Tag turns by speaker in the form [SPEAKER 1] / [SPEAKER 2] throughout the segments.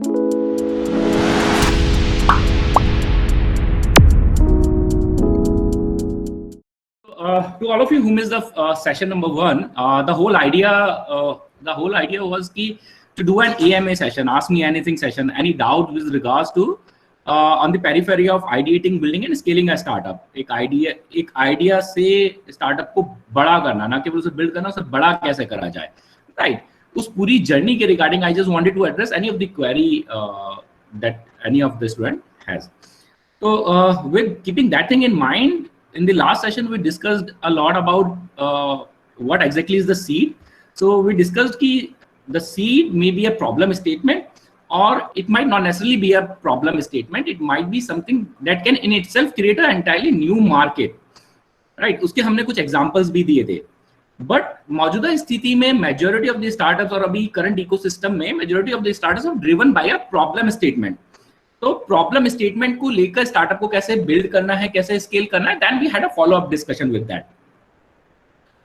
[SPEAKER 1] To all of you who missed the session number 1, the whole idea was to do an AMA session, ask me anything session, any doubt with regards to on the periphery of ideating, building and scaling a startup. एक idea से startup को बड़ा करना, ना केवल उसे build करना, उसे बड़ा कैसे करा जाए, right? उस पूरी journey के regarding I just wanted to address any of the query that any of the student has. So with keeping that thing in mind, in the last session we discussed a lot about what exactly is the seed. So we discussed that the seed may be a problem statement, or it might not necessarily be a problem statement. It might be something that can in itself create an entirely new market, right? उसके हमने कुछ examples भी दिए थे. But मौजूदा स्थिति में majority of the startups और अभी current ecosystem में majority of the startups are driven by a problem statement. तो प्रॉब्लम स्टेटमेंट को लेकर स्टार्टअप को कैसे बिल्ड करना है, कैसे स्केल करना है, then we had a follow up discussion with that.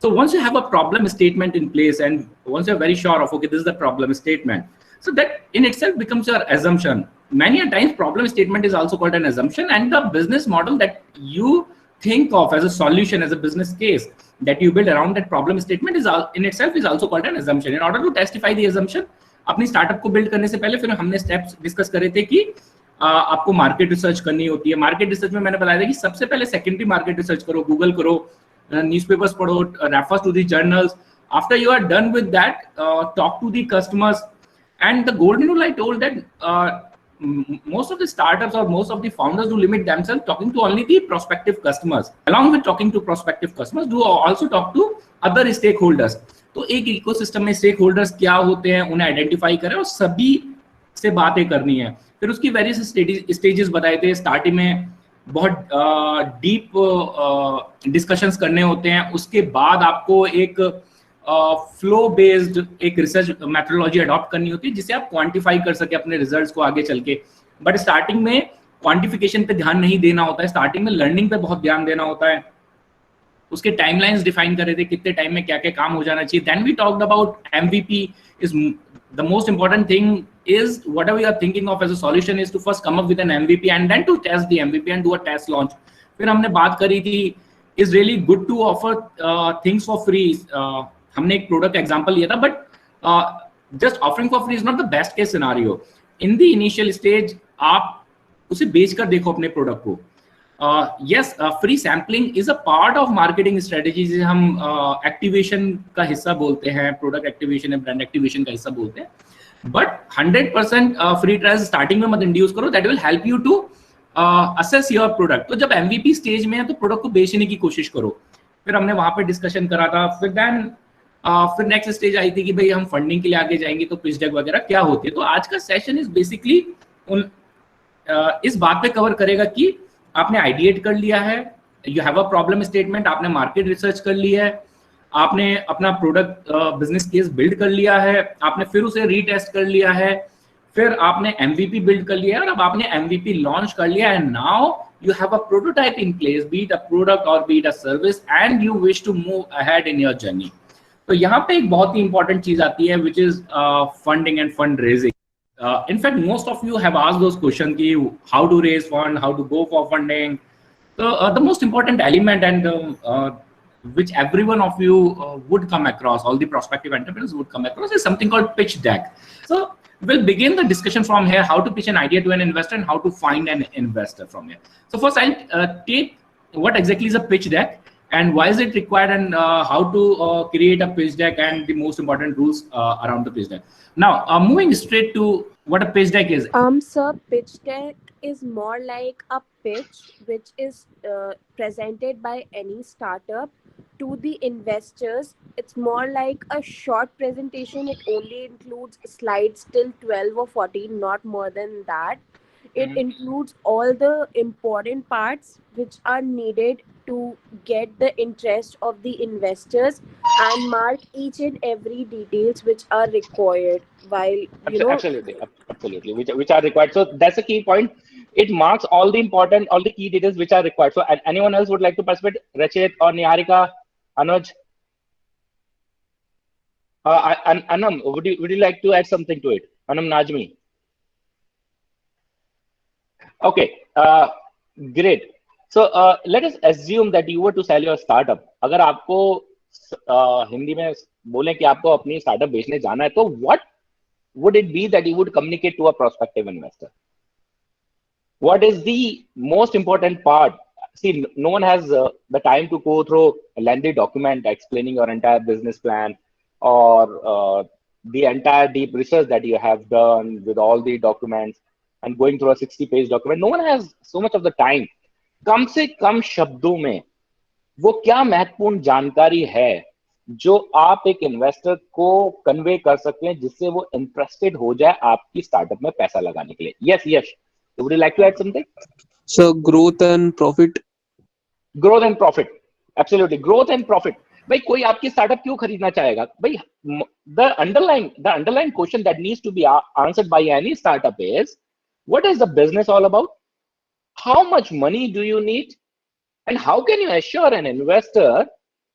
[SPEAKER 1] So once you have a problem statement in place and once you're very sure of, okay, this is the problem statement, so that in itself becomes your assumption. Many a times problem statement is also called an assumption, and the business model that you think of as a solution, as a business case that you build around that problem statement is in itself is also called an assumption. In order to testify the assumption, अपनी startup को build करने से पहले फिर हमने steps discuss करे थे कि आपको मार्केट रिसर्च करनी होती है. मार्केट रिसर्च में मैंने बताया था कि सबसे पहले सेकेंडरी मार्केट रिसर्च करो, गूगल करो, न्यूज़पेपर्स पढ़ो, refers to the journals. After you are done with that, talk to the customers. And the golden rule I told that most of the startups or most of the founders do limit themselves talking to only the prospective customers. Along with talking to prospective customers, do also talk to other stakeholders. तो एक ecosystem में stake holders क्या होते हैं, उन्हें identify करें और सभी से बातें करनी है. फिर उसकी वेरियस स्टेजेस बताए थे. स्टार्टिंग में बहुत डीप डिस्कशंस करने होते हैं. उसके बाद आपको एक फ्लो बेस्ड एक रिसर्च मेथोडोलॉजी अडॉप्ट करनी होती है जिससे आप क्वांटिफाई कर सके अपने रिजल्ट्स को आगे चल के. बट स्टार्टिंग में क्वांटिफिकेशन पे ध्यान नहीं देना होता है. स्टार्टिंग में लर्निंग पे बहुत ध्यान देना होता है. उसके टाइमलाइंस डिफाइन करे थे, कितने टाइम में क्या क्या काम हो जाना चाहिए. Then we talked about MVP is the most important thing is whatever you are thinking of as a solution is to first come up with an MVP and then to test the MVP and do a test launch. फिर हमने बात करी थी is really good to offer things for free. हमने एक product example लिया था, but just offering for free is not the best case scenario. In the initial stage आप उसे बेचकर देखो अपने प्रोडक्ट को. Yes, free sampling is a part of marketing strategy. जिसे हम एक्टिवेशन का हिस्सा बोलते हैं, प्रोडक्ट एक्टिवेशन या ब्रांड एक्टिवेशन का हिस्सा बोलते हैं. बट 100% फ्री ट्रायल्स स्टार्टिंग में मत इंड्यूस करो. That will help you to assess your product. तो जब MVP स्टेज में है तो प्रोडक्ट को बेचने की कोशिश करो. फिर हमने वहां पे डिस्कशन करा था. फिर नेक्स्ट स्टेज आई थी कि भाई हम फंडिंग के लिए आगे जाएंगे तो पिच डेक वगैरह क्या होती है. तो आज का सेशन इज बेसिकली इस बात पे कवर करेगा कि आपने आइडिएट कर लिया है, you have a problem statement, आपने मार्केट रिसर्च कर ली है, आपने अपना प्रोडक्ट बिजनेस केस बिल्ड कर लिया है, आपने फिर उसे रीटेस्ट कर लिया है, फिर आपने MVP बिल्ड कर लिया है और अब आपने MVP लॉन्च कर लिया है. Now you have a prototype in place, be it a product or be it a service, and you wish to move ahead in your journey. तो यहाँ पे एक बहुत ही important चीज आती है which is funding and fundraising. In fact, most of you have asked those questions कि how to raise fund, how to go for funding. So the most important element and which every one of you would come across, all the prospective entrepreneurs would come across, is something called pitch deck. So we'll begin the discussion from here, how to pitch an idea to an investor and how to find an investor from here. So first I'll take what exactly is a pitch deck and why is it required and how to create a pitch deck and the most important rules around the pitch deck. Now, moving straight to what a pitch deck is.
[SPEAKER 2] Sir, pitch deck is more like a pitch which is presented by any startup to the investors. It's more like a short presentation. It only includes slides till 12 or 14, not more than that. It includes all the important parts which are needed to get the interest of the investors and mark each and every details which are required while
[SPEAKER 3] absolutely which are required. So that's a key point. It marks all the key details which are required. So anyone else would like to participate? Rachit or Niharika, Anuj? Anam, would you like to add something to it? Anam Najmi. Okay, great. So let us assume that you were to sell your startup. अगर आपको हिंदी में बोलें कि आपको अपनी startup बेचने जाना है, तो what would it be that you would communicate to a prospective investor? What is the most important part? See, no one has the time to go through a lengthy document explaining your entire business plan or the entire deep research that you have done with all the documents and going through a 60-page document. No one has so much of the time. कम से कम शब्दों में वो क्या महत्वपूर्ण जानकारी है जो आप एक इन्वेस्टर को कन्वे कर सकते हैं जिससे वो इंटरेस्टेड हो जाए आपकी स्टार्टअप में पैसा लगाने के लिए? Yes Yash, would you like to add something?
[SPEAKER 4] So growth and profit.
[SPEAKER 3] Growth and profit, absolutely, growth and profit. भाई कोई आपकी स्टार्टअप क्यों खरीदना चाहेगा भाई? the underlying question that needs to be answered by any startup is, what is the business all about? How much money do you need? And how can you assure an investor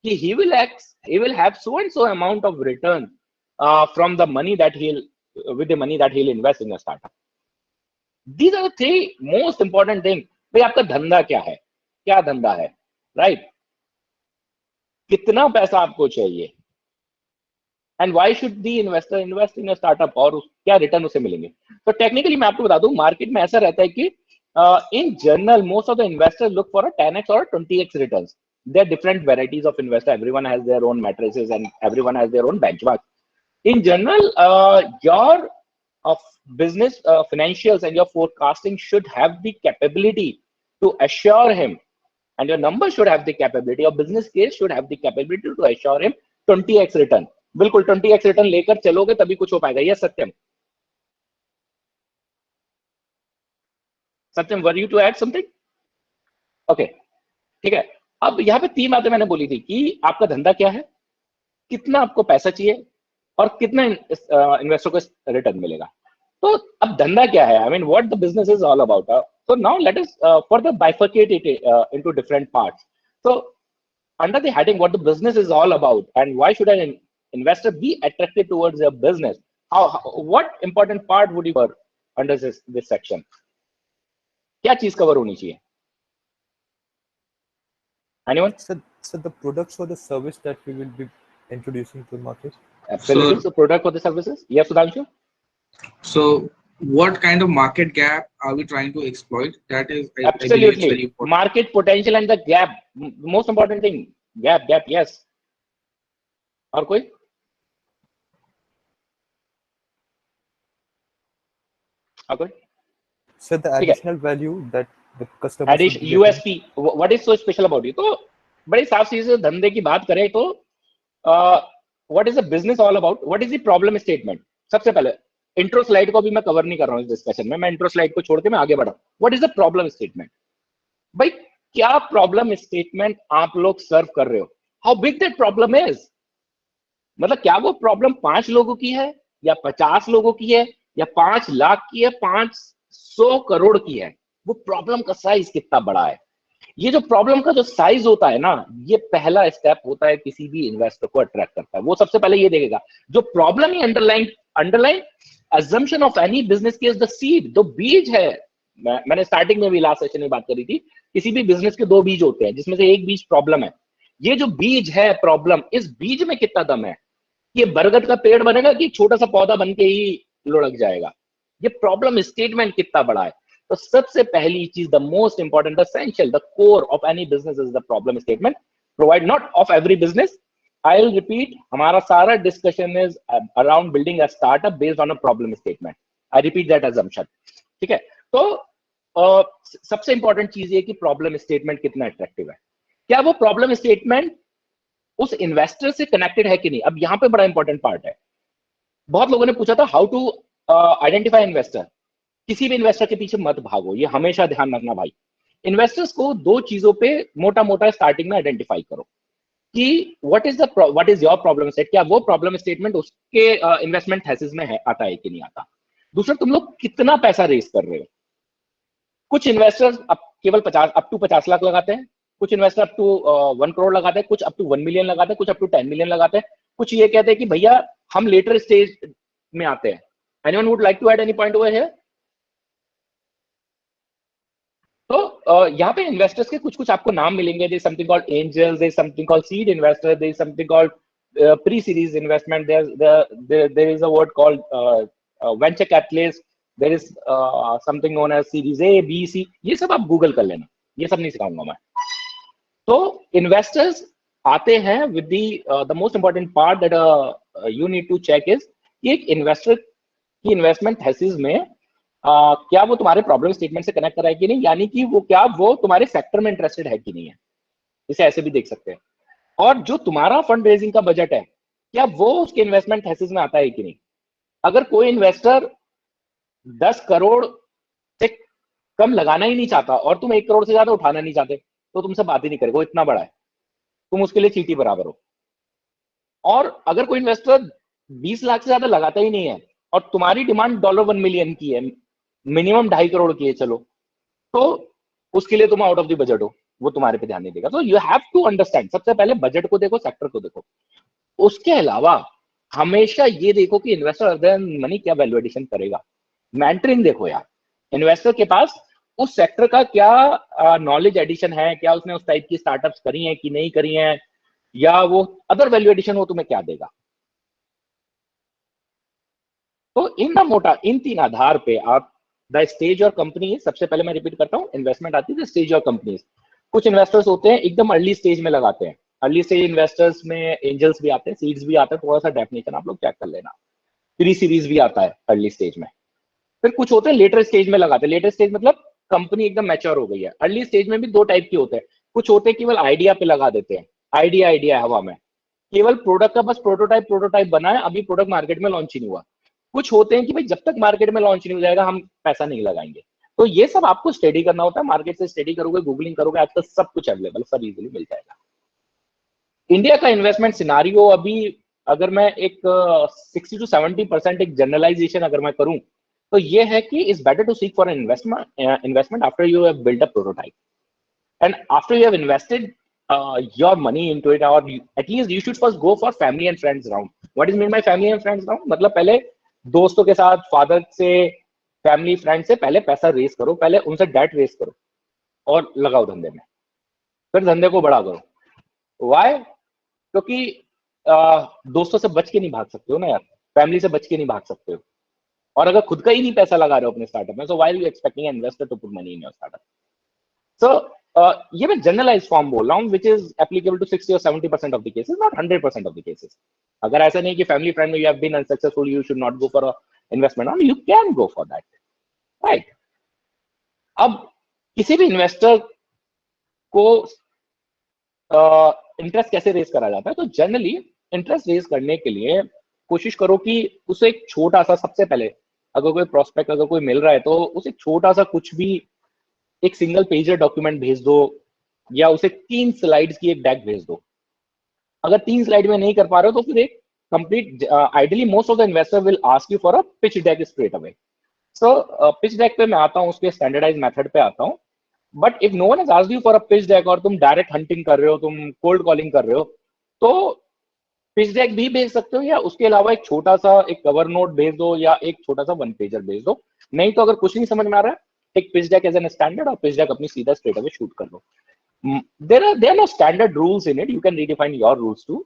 [SPEAKER 3] that he will have so and so amount of return from the money that he'll invest in a startup? These are the three most important things. भाई आपका धंधा क्या है, क्या धंधा है, right? कितना पैसा आपको चाहिए, and why should the investor invest in a startup, और क्या रिटर्न उसे मिलेंगे? तो टेक्निकली मैं आपको बता दूं, मार्केट में ऐसा रहता है कि in general most of the investors look for a 10x or a 20x returns. There are different varieties of investor, everyone has their own matrices and everyone has their own benchmark. In general, your business financials and your forecasting should have the capability to assure him, and your numbers should have the capability, your business case should have the capability to assure him 20x return. बिल्कुल 20x return लेकर चलोगे तभी कुछ हो पाएगा. Yes, Satyam. Satyam, were you to add something? Okay, ठीक है. अब यहाँ पे तीन बातें मैंने बोली थी कि आपका धंधा क्या है, कितना आपको पैसा चाहिए और कितना इन्वेस्टर को रिटर्न मिलेगा. तो अब धंधा क्या है, I mean what the business is all about. So now let us further bifurcate it into different parts. So under the heading what the business is all about and why should an investor be attracted towards your business, what important part would you cover under this section? क्या चीज cover होनी चाहिए? Anyone?
[SPEAKER 5] So the products or the service that we will be introducing to the market?
[SPEAKER 3] Absolutely. So product or the services? Yes, Sudhanshu?
[SPEAKER 4] So what kind of market gap are we trying to exploit? That is, I believe it's
[SPEAKER 3] Absolutely.
[SPEAKER 4] very important.
[SPEAKER 3] Market potential and the gap. Most important thing. Gap, yes. और कोई? और कोई?
[SPEAKER 5] So the additional value that the customer.
[SPEAKER 3] USP. What is so special about it? तो बड़ी साफ सीधे से धंधे की बात करें तो what is the business all about? What is the problem statement? सबसे पहले इंट्रो स्लाइड को भी मैं कवर नहीं कर रहा हूँ इस डिस्कशन में, मैं इंट्रो स्लाइड को छोड़ के मैं आगे बढ़ा. What is the problem statement? भाई क्या प्रॉब्लम स्टेटमेंट आप लोग सर्व कर रहे हो? How big that problem is? मतलब क्या वो प्रॉब्लम 5 लोगों की है या 50 लोगों की है या 5 लाख की है, 500 करोड़ की है? वो प्रॉब्लम का साइज कितना बड़ा है? ये जो प्रॉब्लम का जो साइज होता है ना, ये पहला स्टेप होता है किसी भी इन्वेस्टर को अट्रैक्ट करता है. वो सबसे पहले ये देखेगा जो problem he underline assumption of any business case, the seed, जो बीज है. मैंने स्टार्टिंग में भी लास्ट सेशन में बात करी थी, किसी भी बिजनेस के 2 बीज होते हैं जिसमें से एक बीज प्रॉब्लम है. ये जो बीज है प्रॉब्लम, इस बीज में कितना दम है? ये बरगद का पेड़ बनेगा कि छोटा सा पौधा बन के ही लुढ़क जाएगा? ये प्रॉब्लम स्टेटमेंट कितना बड़ा है? तो सबसे पहली चीज, the most important, the essential, the core of any business is the problem statement. Provide, not of every business. I'll repeat, हमारा सारा discussion is around building a startup based on a problem statement. I repeat that assumption. ठीक है? तो सबसे important चीज ये कि problem statement कितना अट्रैक्टिव है. क्या वो प्रॉब्लम स्टेटमेंट उस इन्वेस्टर से कनेक्टेड है कि नहीं? अब यहाँ पे बड़ा इंपॉर्टेंट पार्ट है. बहुत लोगों ने पूछा था हाउ टू आइडेंटिफाई इन्वेस्टर. किसी भी इन्वेस्टर के पीछे मत भागो, ये हमेशा ध्यान रखना भाई. इन्वेस्टर्स को 2 चीजों पे मोटा मोटा स्टार्टिंग में आइडेंटिफाई करो कि what is your problem state. क्या वो प्रॉब्लम स्टेटमेंट उसके इन्वेस्टमेंट थेसिस में है, आता है कि नहीं आता. दूसरा, तुम लोग कितना पैसा रेज कर रहे हो. कुछ इन्वेस्टर्स अब केवल 50 लाख लगाते हैं, कुछ इन्वेस्टर अप टू 1 करोड़ लगाते हैं, कुछ अप टू 1 मिलियन लगाते हैं, कुछ अप टू 10 मिलियन लगाते हैं, कुछ ये कहते हैं कि भैया हम लेटर स्टेज में आते हैं. Anyone would like to add any point over here? यहाँ पे इन्वेस्टर्स के कुछ कुछ आपको नाम मिलेंगे. There is something called angels, there is something called seed investor, there is something called pre series investment, there is a word called venture capitalist, there is something known as series A B C. ये सब आप Google कर लेना, ये सब नहीं सिखाऊंगा मैं. तो इन्वेस्टर्स आते हैं with the most important part that you need to check is कि एक इन्वेस्टर की इन्वेस्टमेंट थीसिस में क्या वो तुम्हारे प्रॉब्लम स्टेटमेंट से कनेक्ट कर रहा है कि नहीं, यानी कि वो तुम्हारे सेक्टर में इंटरेस्टेड है कि नहीं है. इसे ऐसे भी देख सकते हैं. और जो तुम्हारा फंड रेजिंग का बजट है, क्या वो उसके इन्वेस्टमेंट थीसिस में आता है कि नहीं. अगर कोई इन्वेस्टर 10 करोड़ से कम लगाना ही नहीं चाहता और तुम 1 करोड़ से ज्यादा उठाना नहीं चाहते, तो तुमसे बात ही नहीं करेगा. वो इतना बड़ा है, तुम उसके लिए चींटी बराबर हो. और अगर कोई इन्वेस्टर 20 लाख से ज्यादा लगाता ही नहीं है और तुम्हारी डिमांड $1 मिलियन की है, मिनिमम 2.5 करोड़ की है, चलो, तो उसके लिए तुम आउट ऑफ द बजट हो, वो तुम्हारे पे ध्यान नहीं देगा. तो यू हैव टू अंडरस्टैंड, सबसे पहले बजट को देखो, सेक्टर को देखो. उसके अलावा हमेशा ये देखो कि इन्वेस्टर अदर मनी क्या वैल्यूएडिशन करेगा. मेंटरिंग देखो यार, इन्वेस्टर के पास उस सेक्टर का क्या नॉलेज एडिशन है, क्या उसने उस टाइप की स्टार्टअप्स करी हैं कि नहीं करी हैं, या वो अदर वैल्यू एडिशन वो तुम्हें क्या देगा. तो इन 3 आधार पे आप द स्टेज और कंपनी, सबसे पहले मैं रिपीट करता हूँ, इन्वेस्टमेंट आती है स्टेज और कंपनीज. कुछ इन्वेस्टर्स होते हैं एकदम अर्ली स्टेज में लगाते हैं. अर्ली स्टेज इन्वेस्टर्स में एंजल्स भी आते हैं, सीड्स भी आते हैं, थोड़ा सा डेफिनेशन आप लोग चेक कर लेना. प्री सीरीज भी आता है अर्ली स्टेज में. फिर कुछ होते हैं लेटर स्टेज में लगाते हैं. लेटर स्टेज मतलब कंपनी एकदम मैच्योर हो गई है. अर्ली स्टेज में भी 2 टाइप के होते हैं. कुछ होते हैं केवल आइडिया पे लगा देते हैं, आइडिया हवा में, केवल प्रोडक्ट का बस प्रोटोटाइप बना है, अभी प्रोडक्ट मार्केट में लॉन्च ही नहीं हुआ. कुछ होते हैं कि भाई जब तक मार्केट में लॉन्च नहीं हो जाएगा हम पैसा नहीं लगाएंगे. तो ये सब आपको स्टडी करना होता है. मार्केट से स्टडी करोगे, गूगलिंग करोगे, आजकल सब कुछ अवेलेबल, सब इजीली मिल जाएगा. इंडिया का इन्वेस्टमेंट सिनारियो अभी, अगर मैं एक 60 to 70% एक जनरलाइजेशन अगर मैं करूं, तो ये है कि it's better to seek for investment after you have built a prototype and after you have invested your money into it, or at least you should first go for family and friends round. What is mean by family and friends round? मतलब पहले दोस्तों के साथ, father से, family friend से पहले पैसा race करो, पहले उनसे डेट रेस करो और लगाओ धंधे में, फिर धंधे को बड़ा करो. Why? क्योंकि दोस्तों से बच के नहीं भाग सकते हो ना यार, फैमिली से बच के नहीं भाग सकते हो. और अगर खुद का ही नहीं पैसा लगा रहे हो अपने स्टार्टअप में, so why are you expecting an investor to put money in your startup? So ये मैं जनरलाइज फॉर्म बोल रहा हूँ, which is applicable to 60 or 70% of the cases, not 100% of the cases. अगर ऐसा नहीं कि फैमिली फ्रेंड में you have been unsuccessful, you should not go for investment on, you can go for that, right. अब किसी भी investor को interest कैसे रेज करा जाता है? तो जनरली इंटरेस्ट रेज करने के लिए कोशिश करो कि उसे एक छोटा सा, सबसे पहले अगर कोई प्रोस्पेक्ट अगर कोई मिल रहा है तो उसे छोटा सा कुछ भी एक सिंगल पेजर डॉक्यूमेंट भेज दो, या उसे 3 स्लाइड्स की एक डेक भेज दो. अगर 3 स्लाइड में नहीं कर पा रहे हो तो फिर एक complete, ideally most of the investor will ask you for a pitch deck straight away. So pitch deck पे मैं आता हूँ, उसके स्टैंडर्डाइज मेथड पे आता हूँ. But if no one has asked you for a pitch deck और तुम डायरेक्ट हंटिंग कर रहे हो, तुम कोल्ड कॉलिंग कर रहे हो, तो पिच डेक भी भेज सकते हो, या उसके अलावा एक छोटा सा एक कवर नोट भेज दो, या एक छोटा सा 1 पेजर भेज दो. नहीं तो अगर कुछ नहीं समझ में आ रहा है, एक pitch deck as an standard और पिच डेक अपनी सीधा स्ट्रेट अवे शूट कर लो. There are no standard rules in it. You can redefine your rules too.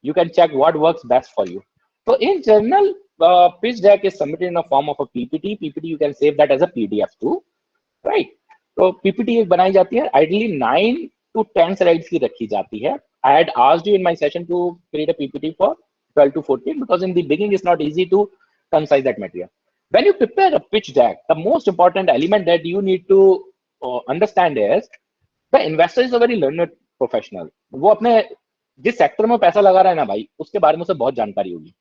[SPEAKER 3] You can check what works best for you. So in general, pitch deck is submitted in a form of a PPT. PPT you can save that as a PDF too, right? So PPT एक बनाई जाती है, ideally 9 to 10 slides की रखी जाती है. I had asked you in my session to create a PPT for 12 to 14 because in the beginning it's not easy to concise that material. When you prepare a pitch deck, the most important element that you need to understand is the investor is a very learned professional. वो अपने जिस sector में पैसा लगा रहा है ना भाई, उसके बारे में उसे बहुत जानकारी होगी.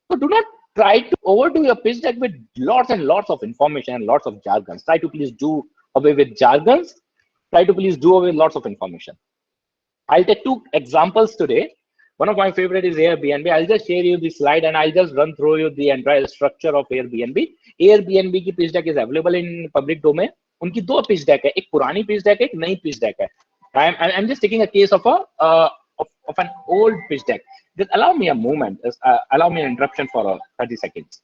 [SPEAKER 3] So do not try to overdo your pitch deck with lots and lots of information and lots of jargons. Try to please do away with jargons. Try to please do away with lots of information. I'll take 2 examples today. One of my favorite is Airbnb. I'll just share you the slide and I'll just run through you the entire structure of Airbnb. Airbnb की pitch deck is available in public domain. उनकी 2 pitch deck है, एक पुरानी pitch deck है, एक नई pitch deck है. I'm just taking a case of an old pitch deck. Just allow me a moment. Allow me an interruption for 30 seconds.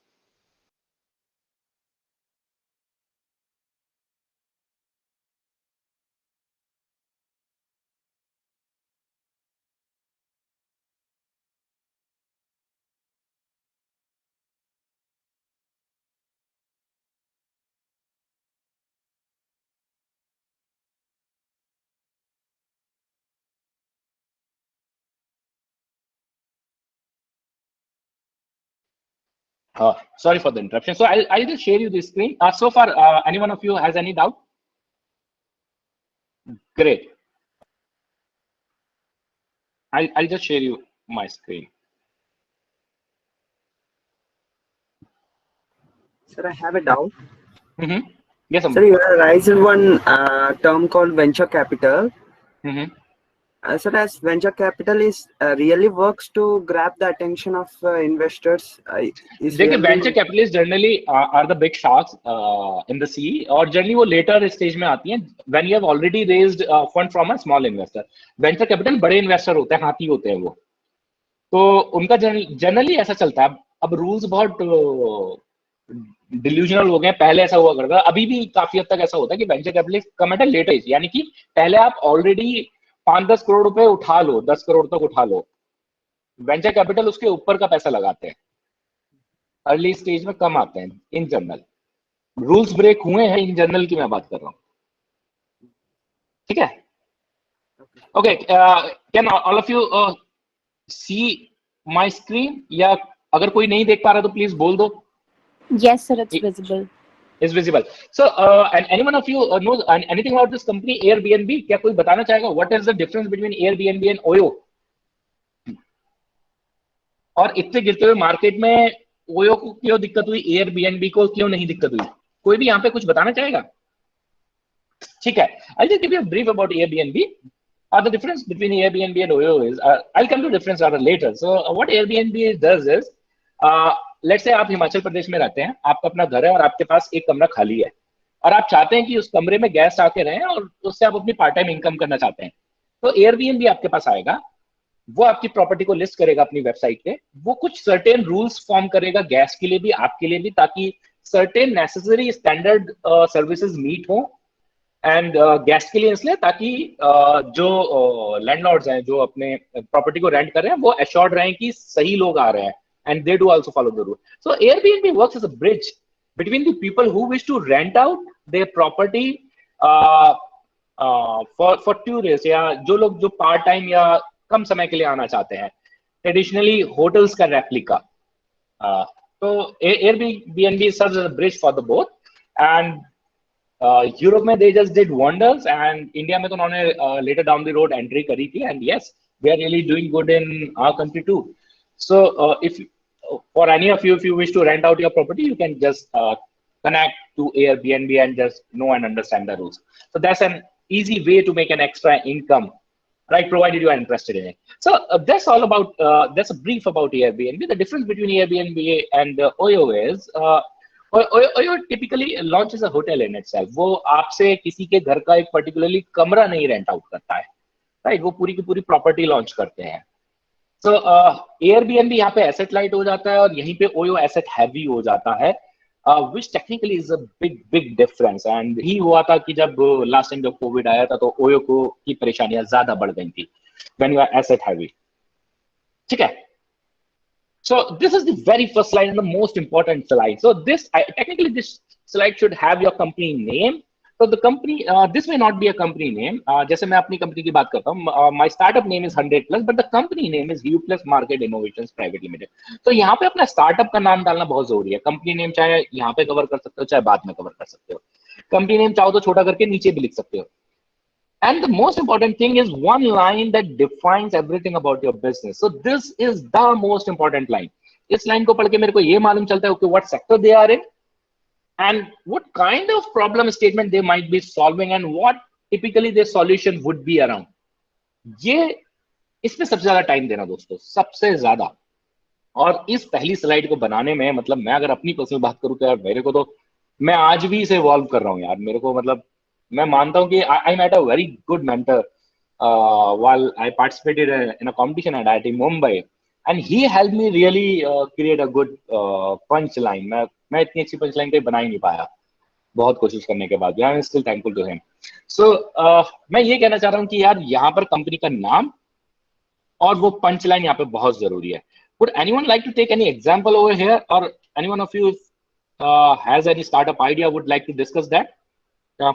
[SPEAKER 3] Sorry for the interruption. So I'll just share you the screen. So far, any one of you has any doubt? Great. I'll just share you my screen.
[SPEAKER 6] Sir, I have a doubt.
[SPEAKER 3] Yes,
[SPEAKER 6] Sir, you have raised one term called venture capital. Sir, as venture capital is really works to grab the attention of investors.
[SPEAKER 3] देखिए venture capitalist generally are the big sharks in the sea, और generally वो later stage में आती हैं when you have already raised fund from a small investor. Venture capital बड़े investor होते हैं, हाथी होते हैं वो, तो उनका जनरली ऐसा चलता है. अब रूल्स बहुत डिल्यूजनल हो गए. पहले ऐसा हुआ करता, अभी भी काफी हद तक ऐसा होता है कि venture capitalist come at a later age, यानी कि पहले आप ऑलरेडी 5-10 करोड़ रुपए उठा लो, 10 करोड़ तक उठा लो, वेंचर कैपिटल उसके ऊपर का पैसा लगाते हैं. अर्ली स्टेज में कम आते हैं इन जनरल. रूल्स ब्रेक हुए हैं इन जनरल की मैं बात कर रहा हूँ. ठीक है. Okay, can all of you see my screen, या अगर कोई नहीं देख पा रहा तो प्लीज बोल दो.
[SPEAKER 2] Yes, sir, it's visible.
[SPEAKER 3] Is visible. So, and anyone of you knows anything about this company Airbnb? क्या कोई बताना चाहेगा? What is the difference between Airbnb and Oyo? और इतने गिरते हुए मार्केट में ओयो को क्यों दिक्कत हुई, Airbnb को क्यों नहीं दिक्कत हुई? कोई भी यहाँ पे कुछ बताना चाहेगा? ठीक है. I'll just give you a brief about Airbnb. The difference between Airbnb and Oyo is, I'll come to difference rather later. So, what Airbnb does is, let's say आप हिमाचल प्रदेश में रहते हैं, आपका अपना घर है और आपके पास एक कमरा खाली है, और आप चाहते हैं कि उस कमरे में गेस्ट आके रहें और उससे आप अपनी पार्ट टाइम इनकम करना चाहते हैं. तो Airbnb आपके पास आएगा, वो आपकी प्रॉपर्टी को लिस्ट करेगा अपनी वेबसाइट पे, वो कुछ सर्टेन रूल्स फॉर्म करेगा गेस्ट के लिए भी, आपके लिए भी, ताकि certain necessary standard services meet हो. एंड गेस्ट के लिए इसलिए ताकि जो लैंडलॉर्ड्स हैं, जो अपने प्रॉपर्टी को रेंट कर रहे हैं, वो एश्योर्ड रहें कि सही लोग आ रहे हैं, and they do also follow the rule. So Airbnb works as a bridge between the people who wish to rent out their property for tourists, या जो लोग जो पार्ट टाइम या कम समय के लिए आना चाहते हैं, ट्रेडिशनली होटल्स का रेप्लिका. तो Airbnb serves as a bridge for the both. And Europe में they just did wonders, and India में तो उन्होंने later down the road entry करी थी, and yes, we are really doing good in our country too. So if for any of you, if you wish to rent out your property, you can just connect to Airbnb and just know and understand the rules. So that's an easy way to make an extra income, right? Provided you are interested in it. So that's all about, that's a brief about Airbnb. The difference between Airbnb and Oyo is, Oyo typically launches a hotel in itself. वो आपसे किसी के घर का एक particularly कमरा नहीं rent out करता है, right? वो पूरी की पूरी property launch करते हैं. So Airbnb यहाँ पे asset light हो जाता है, और यहीं पे Oyo asset heavy हो जाता है, which technically is a big difference. And ही हुआ था कि जब last time जब COVID आया था, तो Oyo को की परेशानियां ज्यादा बढ़ गई थी when you are asset heavy. ठीक है. So this is the very first slide and the most important slide. So technically this slide should have your company name. So the company, this may not be a company name. जैसे मैं अपनी company की बात करता हूँ, my startup name is 100+, but the company name is U+ Market Innovations Private Limited. तो यहाँ पे अपना स्टार्टअप का नाम डालना बहुत जरूरी है. कंपनी नेम चाहे यहाँ पे कवर कर सकते हो, चाहे बाद में कवर कर सकते हो. कंपनी नेम चाहो तो छोटा करके नीचे भी लिख सकते हो. And the most important thing is one line that defines everything about your business. So this is the most important line. इस लाइन को पढ़ के मेरे को ये मालूम चलता है कि what sector they are in, and what kind of problem statement they might be solving, and what typically their solution would be around. ये इसमें सबसे ज्यादा टाइम देना दोस्तों, सबसे ज्यादा. और इस पहली स्लाइड को बनाने में, मतलब मैं अगर अपनी पर्सनल बात करूं तो यार मेरे को तो, मैं आज भी इसे इवॉल्व कर रहा हूँ यार. मेरे को मतलब मैं मानता हूँ कि I met a very good mentor while I participated in a competition at IIT Mumbai, and he helped me really create a good punch line. मैं इतनी अच्छी पंच लाइन कहीं बना ही नहीं पाया बहुत कोशिश करने के बाद. I am still thankful to him. So मैं ये कहना चाह रहा हूँ कि यार यहाँ पर कंपनी का नाम और वो पंच लाइन यहाँ पे बहुत जरूरी है. Would anyone like to take any example over here, or anyone of you has any startup idea would like to discuss that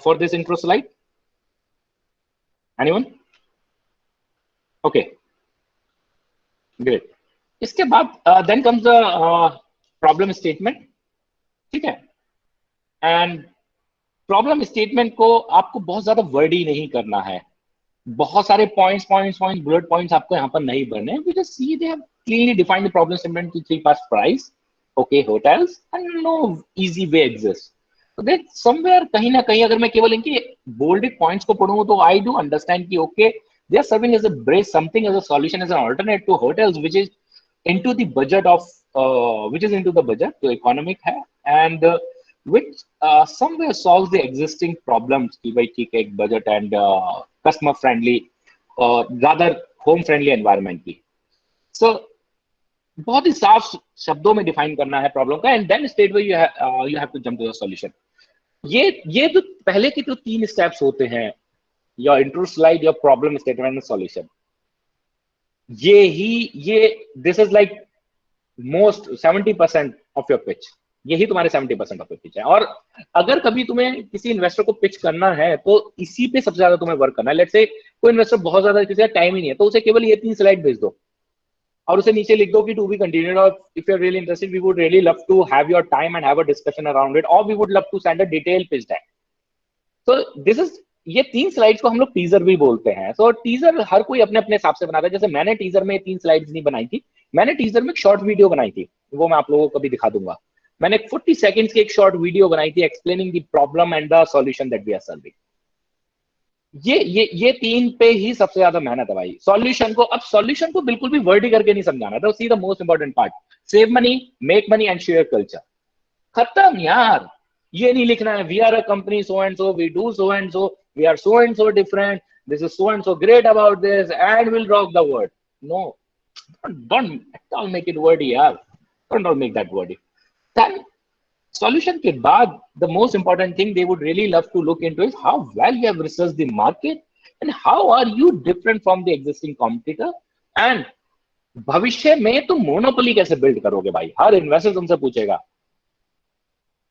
[SPEAKER 3] for this intro slide? Anyone? Okay, great. इसके बाद then comes the problem statement, ठीक है। And problem statement को आपको बहुत ज्यादा Verde नहीं करना है, बहुत सारे पॉइंट्स बुलेट पॉइंट्स आपको यहाँ पर नहीं भरने हैं। Because see they have cleanly defined the problem statement to 3 parts: price, okay, hotels, and no easy way exist. तो दैट समवेयर कहीं ना कहीं अगर मैं केवल इनके बोल्डेड पॉइंट्स को पढ़ूं तो आई डू अंडरस्टैंड कि okay, they are serving as a bridge, something as a solution, as an alternate to hotels which is into the budget of which is into the budget, तो economic है, and which somewhere solves the existing problems कि भाई ठीक है, एक budget and customer friendly rather home friendly environment की। so बहुत ही साफ शब्दों में डिफाइन करना है प्रॉब्लम का, and then state way you have to jump to the solution. ये जो पहले के जो 3 स्टेप्स होते हैं, your intro slide, your problem statement and solution, ये this is like most 70% of your pitch, यही तुम्हारे 70% ऑफ योर पिच है। और अगर कभी तुम्हें किसी इन्वेस्टर को पिच करना है तो इसी पे सबसे ज्यादा तुम्हें वर्क करना है। लेट्स से कोई इन्वेस्टर बहुत ज्यादा, किसी का टाइम ही नहीं है, तो उसे केवल ये 3 स्लाइड भेज दो और उसे नीचे लिख दो कि टू बी कंटिन्यूड, और if you are really interested we would really love to have your time and have a discussion around it, और we would love to send a detail pitch deck. तो this is, ये 3 slides को हम लोग teaser भी बोलते हैं। तो टीजर हर कोई अपने अपने हिसाब से बनाता है। जैसे मैंने टीजर में 3 स्लाइड्स नहीं बनाई थी, मैंने टीजर में एक शॉर्ट वीडियो बनाई थी, वो मैं आप लोगों को कभी दिखा दूंगा। मैंने 40 सेकंड्स की एक शॉर्ट वीडियो बनाई थी explaining the problem and the solution that we are serving. ये 3 पे ही सबसे ज्यादा मेहनत है भाई। सॉल्यूशन को बिल्कुल भी वर्डी करके नहीं समझाना था। See the most important part, save money, make money and share culture, खत्म यार। ये नहीं लिखना है we are a company so and so, we do so and so, we are so and so different, this is so and so great about this and will rock the world. No, don't make it wordy यार, don't make that wordy। Then solution के बाद the most important thing they would really love to look into is how well you have researched the market and how are you different from the existing competitor, and भविष्य में तुम monopoly कैसे build करोगे भाई। हर investor तुमसे पूछेगा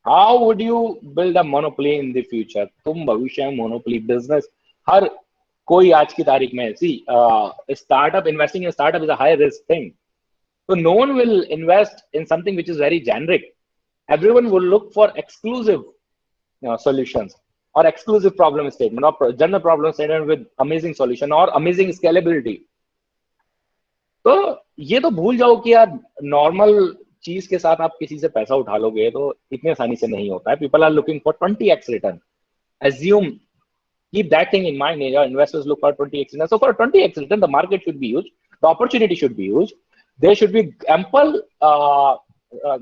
[SPEAKER 3] how would you build a monopoly in the future। तुम भविष्य में मोनोपोली बिजनेस, हर कोई आज की तारीख में, see startup, investing in startup is a high risk thing. So no one will invest in something which is very generic. Everyone will look for exclusive solutions or exclusive problem statement or general problem statement with amazing solution or amazing scalability. तो ये तो भूल जाओ कि यार normal चीज के साथ आप किसी से पैसा उठा लोगे तो इतनी आसानी से नहीं होता है। People are looking for 20x return. Assume, keep that thing in mind. Your investors look for 20x return. So for 20x return, the market should be huge, the opportunity should be huge. There should be ample,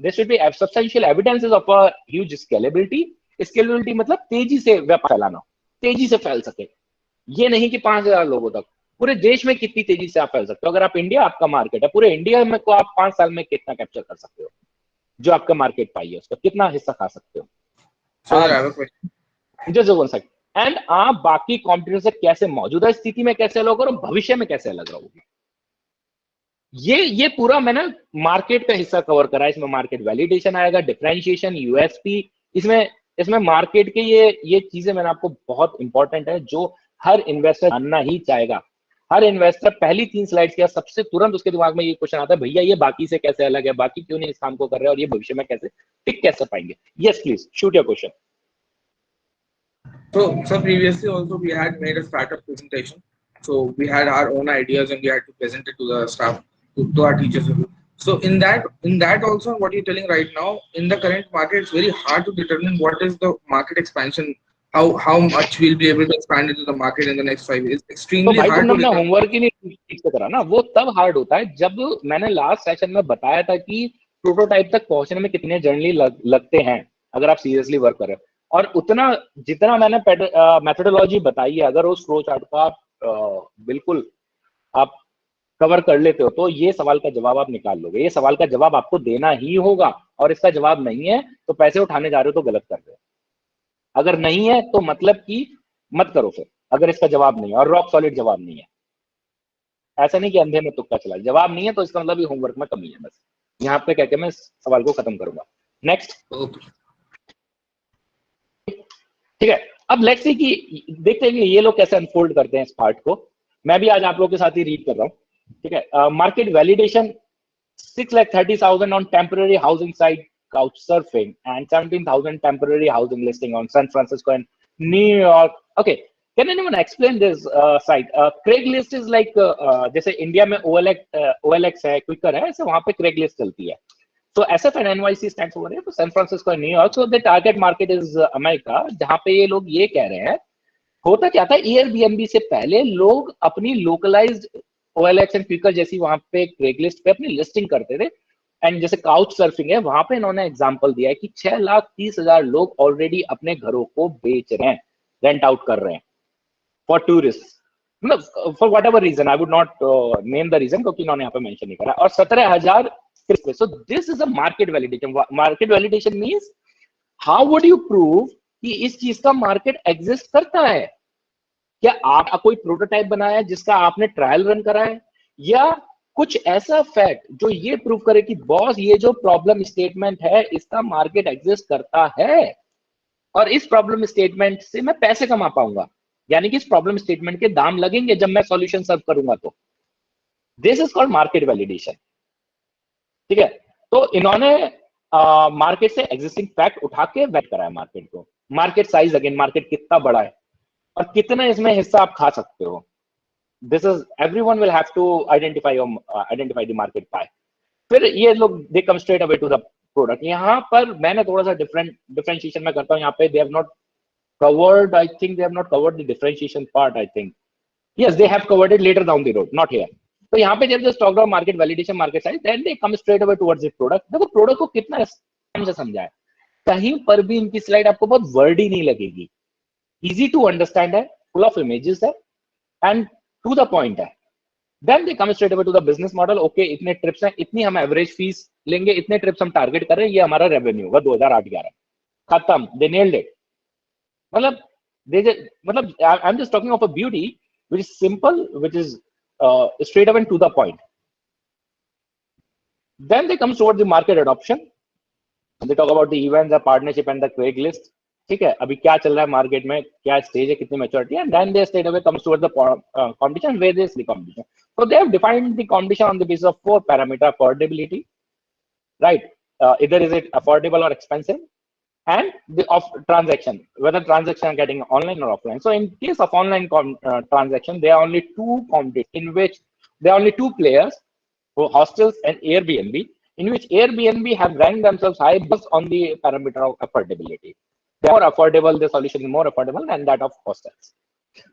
[SPEAKER 3] there should be substantial evidences of a huge scalability. Scalability मतलब तेजी से व्यापार फैलाना, तेजी से फैल सके। ये नहीं कि 5000 लोगों तक, पूरे देश में कितनी तेजी से आप फैल सकते हो। अगर आप इंडिया, आपका मार्केट है, पूरे इंडिया में को आप 5 साल में कितना कैप्चर कर सकते हो, जो आपका मार्केट पाई है उसका कितना हिस्सा खा सकते हो। Just one second. एंड आप बाकी कॉम्पिटिटर से कैसे, मौजूदा स्थिति में कैसे अलग और भविष्य में कैसे अलग रहोगे। ये पूरा मैंने मार्केट का हिस्सा कवर करा है। इसमें मार्केट वैलिडेशन आएगा, डिफरेंशिएशन, यूएसपी, इसमें मार्केट के ये चीजें मैंने आपको बहुत इंपॉर्टेंट है जो हर इन्वेस्टर जानना ही चाहेगा। हर इन्वेस्टर पहली 3 स्लाइड्स के सबसे तुरंत उसके दिमाग में ये क्वेश्चन आता है, भैया ये बाकी से कैसे अलग है, बाकी क्यों नहीं इस काम को कर रहे हैं और ये भविष्य में कैसे टिक कैसे पाएंगे। Yes please shoot your question.
[SPEAKER 4] So previously also we had made a startup presentation. So we had our own ideas and we had to present it to the staff, to our teachers. So in that also, what you're telling right now, in the current market, it's very hard to determine what is the market expansion, how much we'll be able to expand into the market in the next 5 years. Extremely
[SPEAKER 3] तो
[SPEAKER 4] hard to determine.
[SPEAKER 3] Homework ही नहीं ठीक से करा ना, वो तब hard होता है जब मैंने लास्ट सेशन में बताया था कि प्रोटोटाइप तक पहुंचने में कितने जर्नी लगते हैं अगर आप सीरियसली वर्क कर रहे हो। और उतना जितना मैंने मेथोडोलॉजी बताई है, अगर उस फ्लो चार्ट को आप बिल्कुल आप कवर कर लेते हो तो ये सवाल का जवाब आप निकाल लोगे। ये सवाल का जवाब आपको देना ही होगा, और इसका जवाब नहीं है तो पैसे उठाने जा रहे हो तो गलत कर रहे हो। अगर नहीं है तो मतलब कि मत करो फिर, अगर इसका जवाब नहीं है और रॉक सॉलिड जवाब नहीं है। ऐसा नहीं कि अंधे में तुक्का चला, जवाब नहीं है तो इसका मतलब ये होमवर्क में कमी है। बस यहाँ पे कहकर मैं सवाल को खत्म करूंगा। नेक्स्ट। ठीक है, अब लेट्स सी कि देखते हैं कि ये लोग कैसे अनफोल्ड करते हैं इस पार्ट को। मैं भी आज आप लोगों के साथ ही रीड कर रहा हूँ। ठीक है, market validation 6,30,000 on temporary housing site Couchsurfing and 17,000 temporary housing listing on San Francisco and New York. Okay, can anyone explain this site? Craigslist is like जैसे इंडिया में OLX है, Quikr है, ऐसे वहाँ पे Craigslist चलती है. So SF and NYC stands for है, तो San Francisco and New York. So the target market is America, जहाँ पे ये लोग ये कह रहे हैं. होता क्या था, Airbnb से पहले लोग अपनी लोकलाइज्ड OLX एंड Quikr जैसी वहां पे Craigslist पे अपनी लिस्टिंग करते थे. एंड जैसे काउच सर्फिंग है, वहां पे इन्होंने एग्जांपल दिया है कि 6,30,000 लोग ऑलरेडी अपने घरों को बेच रहे हैं, रेंट आउट कर रहे हैं फॉर टूरिस्ट. मतलब for whatever reason, I would not name the reason, क्योंकि इन्होंने यहाँ पे मेंशन नहीं करा. और 17,000. So this is a market validation. Market validation means how would you prove कि इस चीज का मार्केट एग्जिस्ट करता है. क्या आप कोई प्रोटोटाइप बनाया है जिसका आपने ट्रायल रन करा है, या कुछ ऐसा फैक्ट जो ये प्रूव करे कि बॉस ये जो प्रॉब्लम स्टेटमेंट है इसका मार्केट एग्जिस्ट करता है और इस प्रॉब्लम स्टेटमेंट से मैं पैसे कमा पाऊंगा, यानी कि इस प्रॉब्लम स्टेटमेंट के दाम लगेंगे जब मैं सॉल्यूशन सर्व करूंगा. तो this is called market validation. ठीक है, तो इन्होंने मार्केट से एग्जिस्टिंग फैक्ट उठा के वेट कराया मार्केट को. मार्केट साइज, अगेन मार्केट कितना बड़ा है और कितना इसमें हिस्सा आप खा सकते हो. This is everyone will have to identify the market pie. फिर ये लोग they come straight away to the product. यहाँ पर मैंने थोड़ा सा differentiation में करता हूँ. यहाँ पे they have not covered, I think they have not covered the differentiation part. I think yes, they have covered it later down the road, not here. तो यहाँ पे जब just talked about market validation, market size, then they come straight away towards the product. देखो product को कितना time से समझा है, कहीं पर भी इनकी स्लाइड आपको बहुत वर्डी नहीं लगेगी. Easy to understand है, full of images है, and to the point है. Then they come straight away to the business model. Okay, इतने ट्रिप्स हैं, इतनी हम एवरेज फीस लेंगे, इतने ट्रिप्स हम टारगेट कर रहे हैं, ये हमारा रेवेन्यू होगा 2008-11. खत्म, they nailed it. मतलब I'm just talking of a beauty which is simple, which is straight away to the point. Then they come towards the market adoption. They talk about the events, the partnership and the Craigslist. ठीक है, अभी क्या चल रहा है market में, क्या stage है, कितनी मैच्योरिटी है. Then they straight away comes towards the competition, where is the competition. So they have defined the competition on the basis of 4 parameter: affordability, right? Either is it affordable or expensive, and the of transaction, whether transaction are getting online or offline. So in case of online transaction, there are only 2 competition in which there are only 2 players, hostels and Airbnb, in which Airbnb have ranked themselves high based on the parameter of affordability. They are more affordable, the solution is more affordable than that of hostels.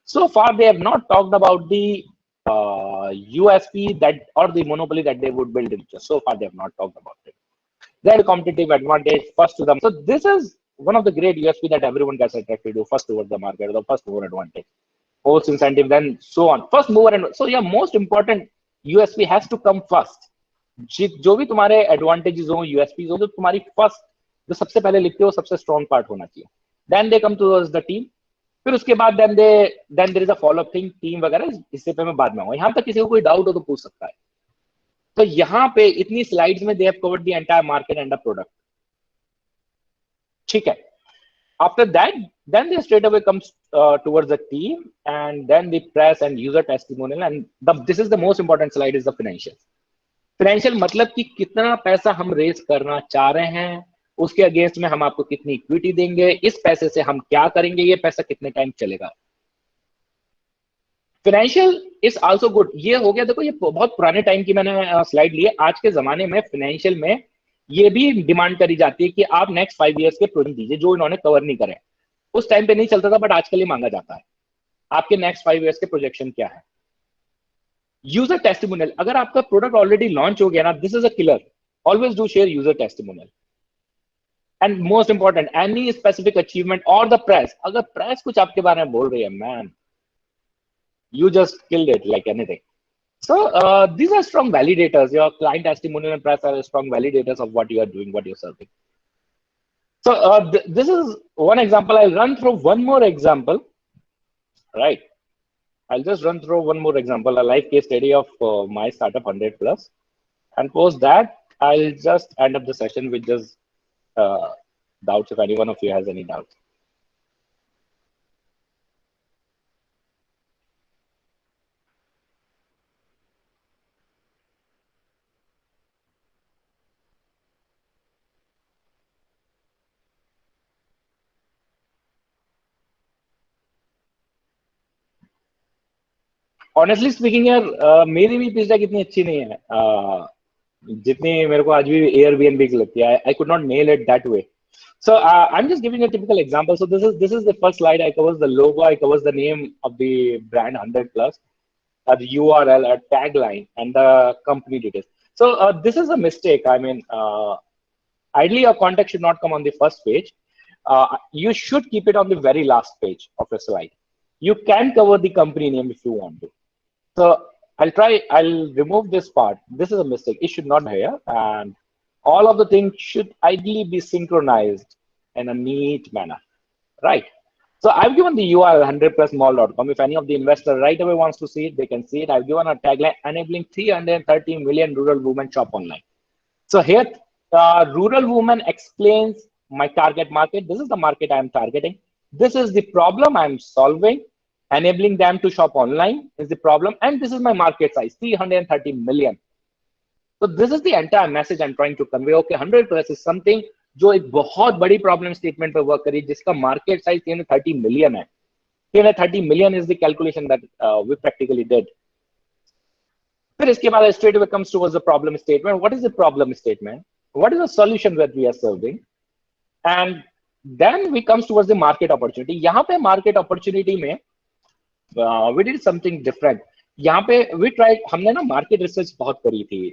[SPEAKER 3] So far, they have not talked about the USP that or the monopoly that they would build in. So far, they have not talked about it. They have competitive advantage first to them. So this is one of the great USP that everyone gets attracted to, first towards the market, the first mover advantage, post incentive, then so on. First mover, and so yeah, most important USP has to come first. जो भी तुम्हारे advantages हो, USPs हो, जो तुम्हारी first, जो सबसे पहले लिखते हो, सबसे strong part होना चाहिए. Then they come towards the team. फिर उसके बाद then there is a follow up thing, team वगैरह, इससे पे मैं बाद में आऊंगा. यहाँ तक किसी को कोई डाउट हो तो पूछ सकता है. तो यहाँ पे इतनी स्लाइड्स में they have covered the entire market and the product. ठीक है. After that, then they straight away comes towards the team, and then the press and user testimonial, and this is the most important slide, is the financial. Financial मतलब कि कितना पैसा हम raise करना चाह रहे हैं, उसके अगेंस्ट में हम आपको कितनी इक्विटी देंगे, इस पैसे से हम क्या करेंगे, ये पैसा कितने टाइम चलेगा. Financial is also good. ये हो गया, देखो ये बहुत पुराने टाइम की मैंने स्लाइड ली है. आज के जमाने में फाइनेंशियल में ये भी डिमांड करी जाती है कि आप नेक्स्ट 5 इयर्स के प्रोजेक्ट दीजिए, जो इन्होंने कवर नहीं करे. उस टाइम पे नहीं चलता था, बट आजकल ये मांगा जाता है. आपके नेक्स्ट 5 इयर्स के प्रोजेक्शन क्या है. यूजर टेस्टिमोनियल, अगर आपका प्रोडक्ट ऑलरेडी लॉन्च हो गया ना, this is a killer. Always do share user testimonial. And most important, any specific achievement और द प्रेस. अगर प्रेस कुछ आपके बारे में बोल रही है, man, you just killed it like anything. So these are strong validators. Your client testimonial and press are strong validators of what you are doing, what you're serving. So this is one example. I'll run through one more example. Right. I'll just run through one more example, a live case study of my startup 100 plus, and post that I'll just end up the session with just doubts if any one of you has any doubts. Honestly speaking यार, मेरी भी pitch deck इतनी अच्छी नहीं है जितनी मेरे को आज भी Airbnb की लगती है. I could not nail it that way. So I'm just giving a typical example. So this is the first slide. I covers the logo, I covers the name of the brand 100 plus, the URL, a tagline, and the company details. So this is a mistake. I mean, ideally your contact should not come on the first page. You should keep it on the very last page of your slide. You can cover the company name if you want to. So I'll remove this part. This is a mistake. It should not be here. And all of the things should ideally be synchronized in a neat manner, right? So I've given the URL 100plusmall.com. If any of the investor right away wants to see it, they can see it. I've given a tagline enabling 330 million rural women shop online. So here, rural women explains my target market. This is the market I'm targeting. This is the problem I'm solving. Enabling them to shop online is the problem. And this is my market size, 330 million. So this is the entire message I'm trying to convey. Okay, 100 plus is something जो एक बहुत बड़ी problem statement पे work करी, जिसका market size 330 million है. 330 million is the calculation that we practically did. फिर इसके बाद straight away comes towards the problem statement. What is the problem statement? What is the solution that we are serving? And then we comes towards the market opportunity. यहाँ पे market opportunity में we did something different. यहाँ पे we try, हमने ना market research बहुत करी थी.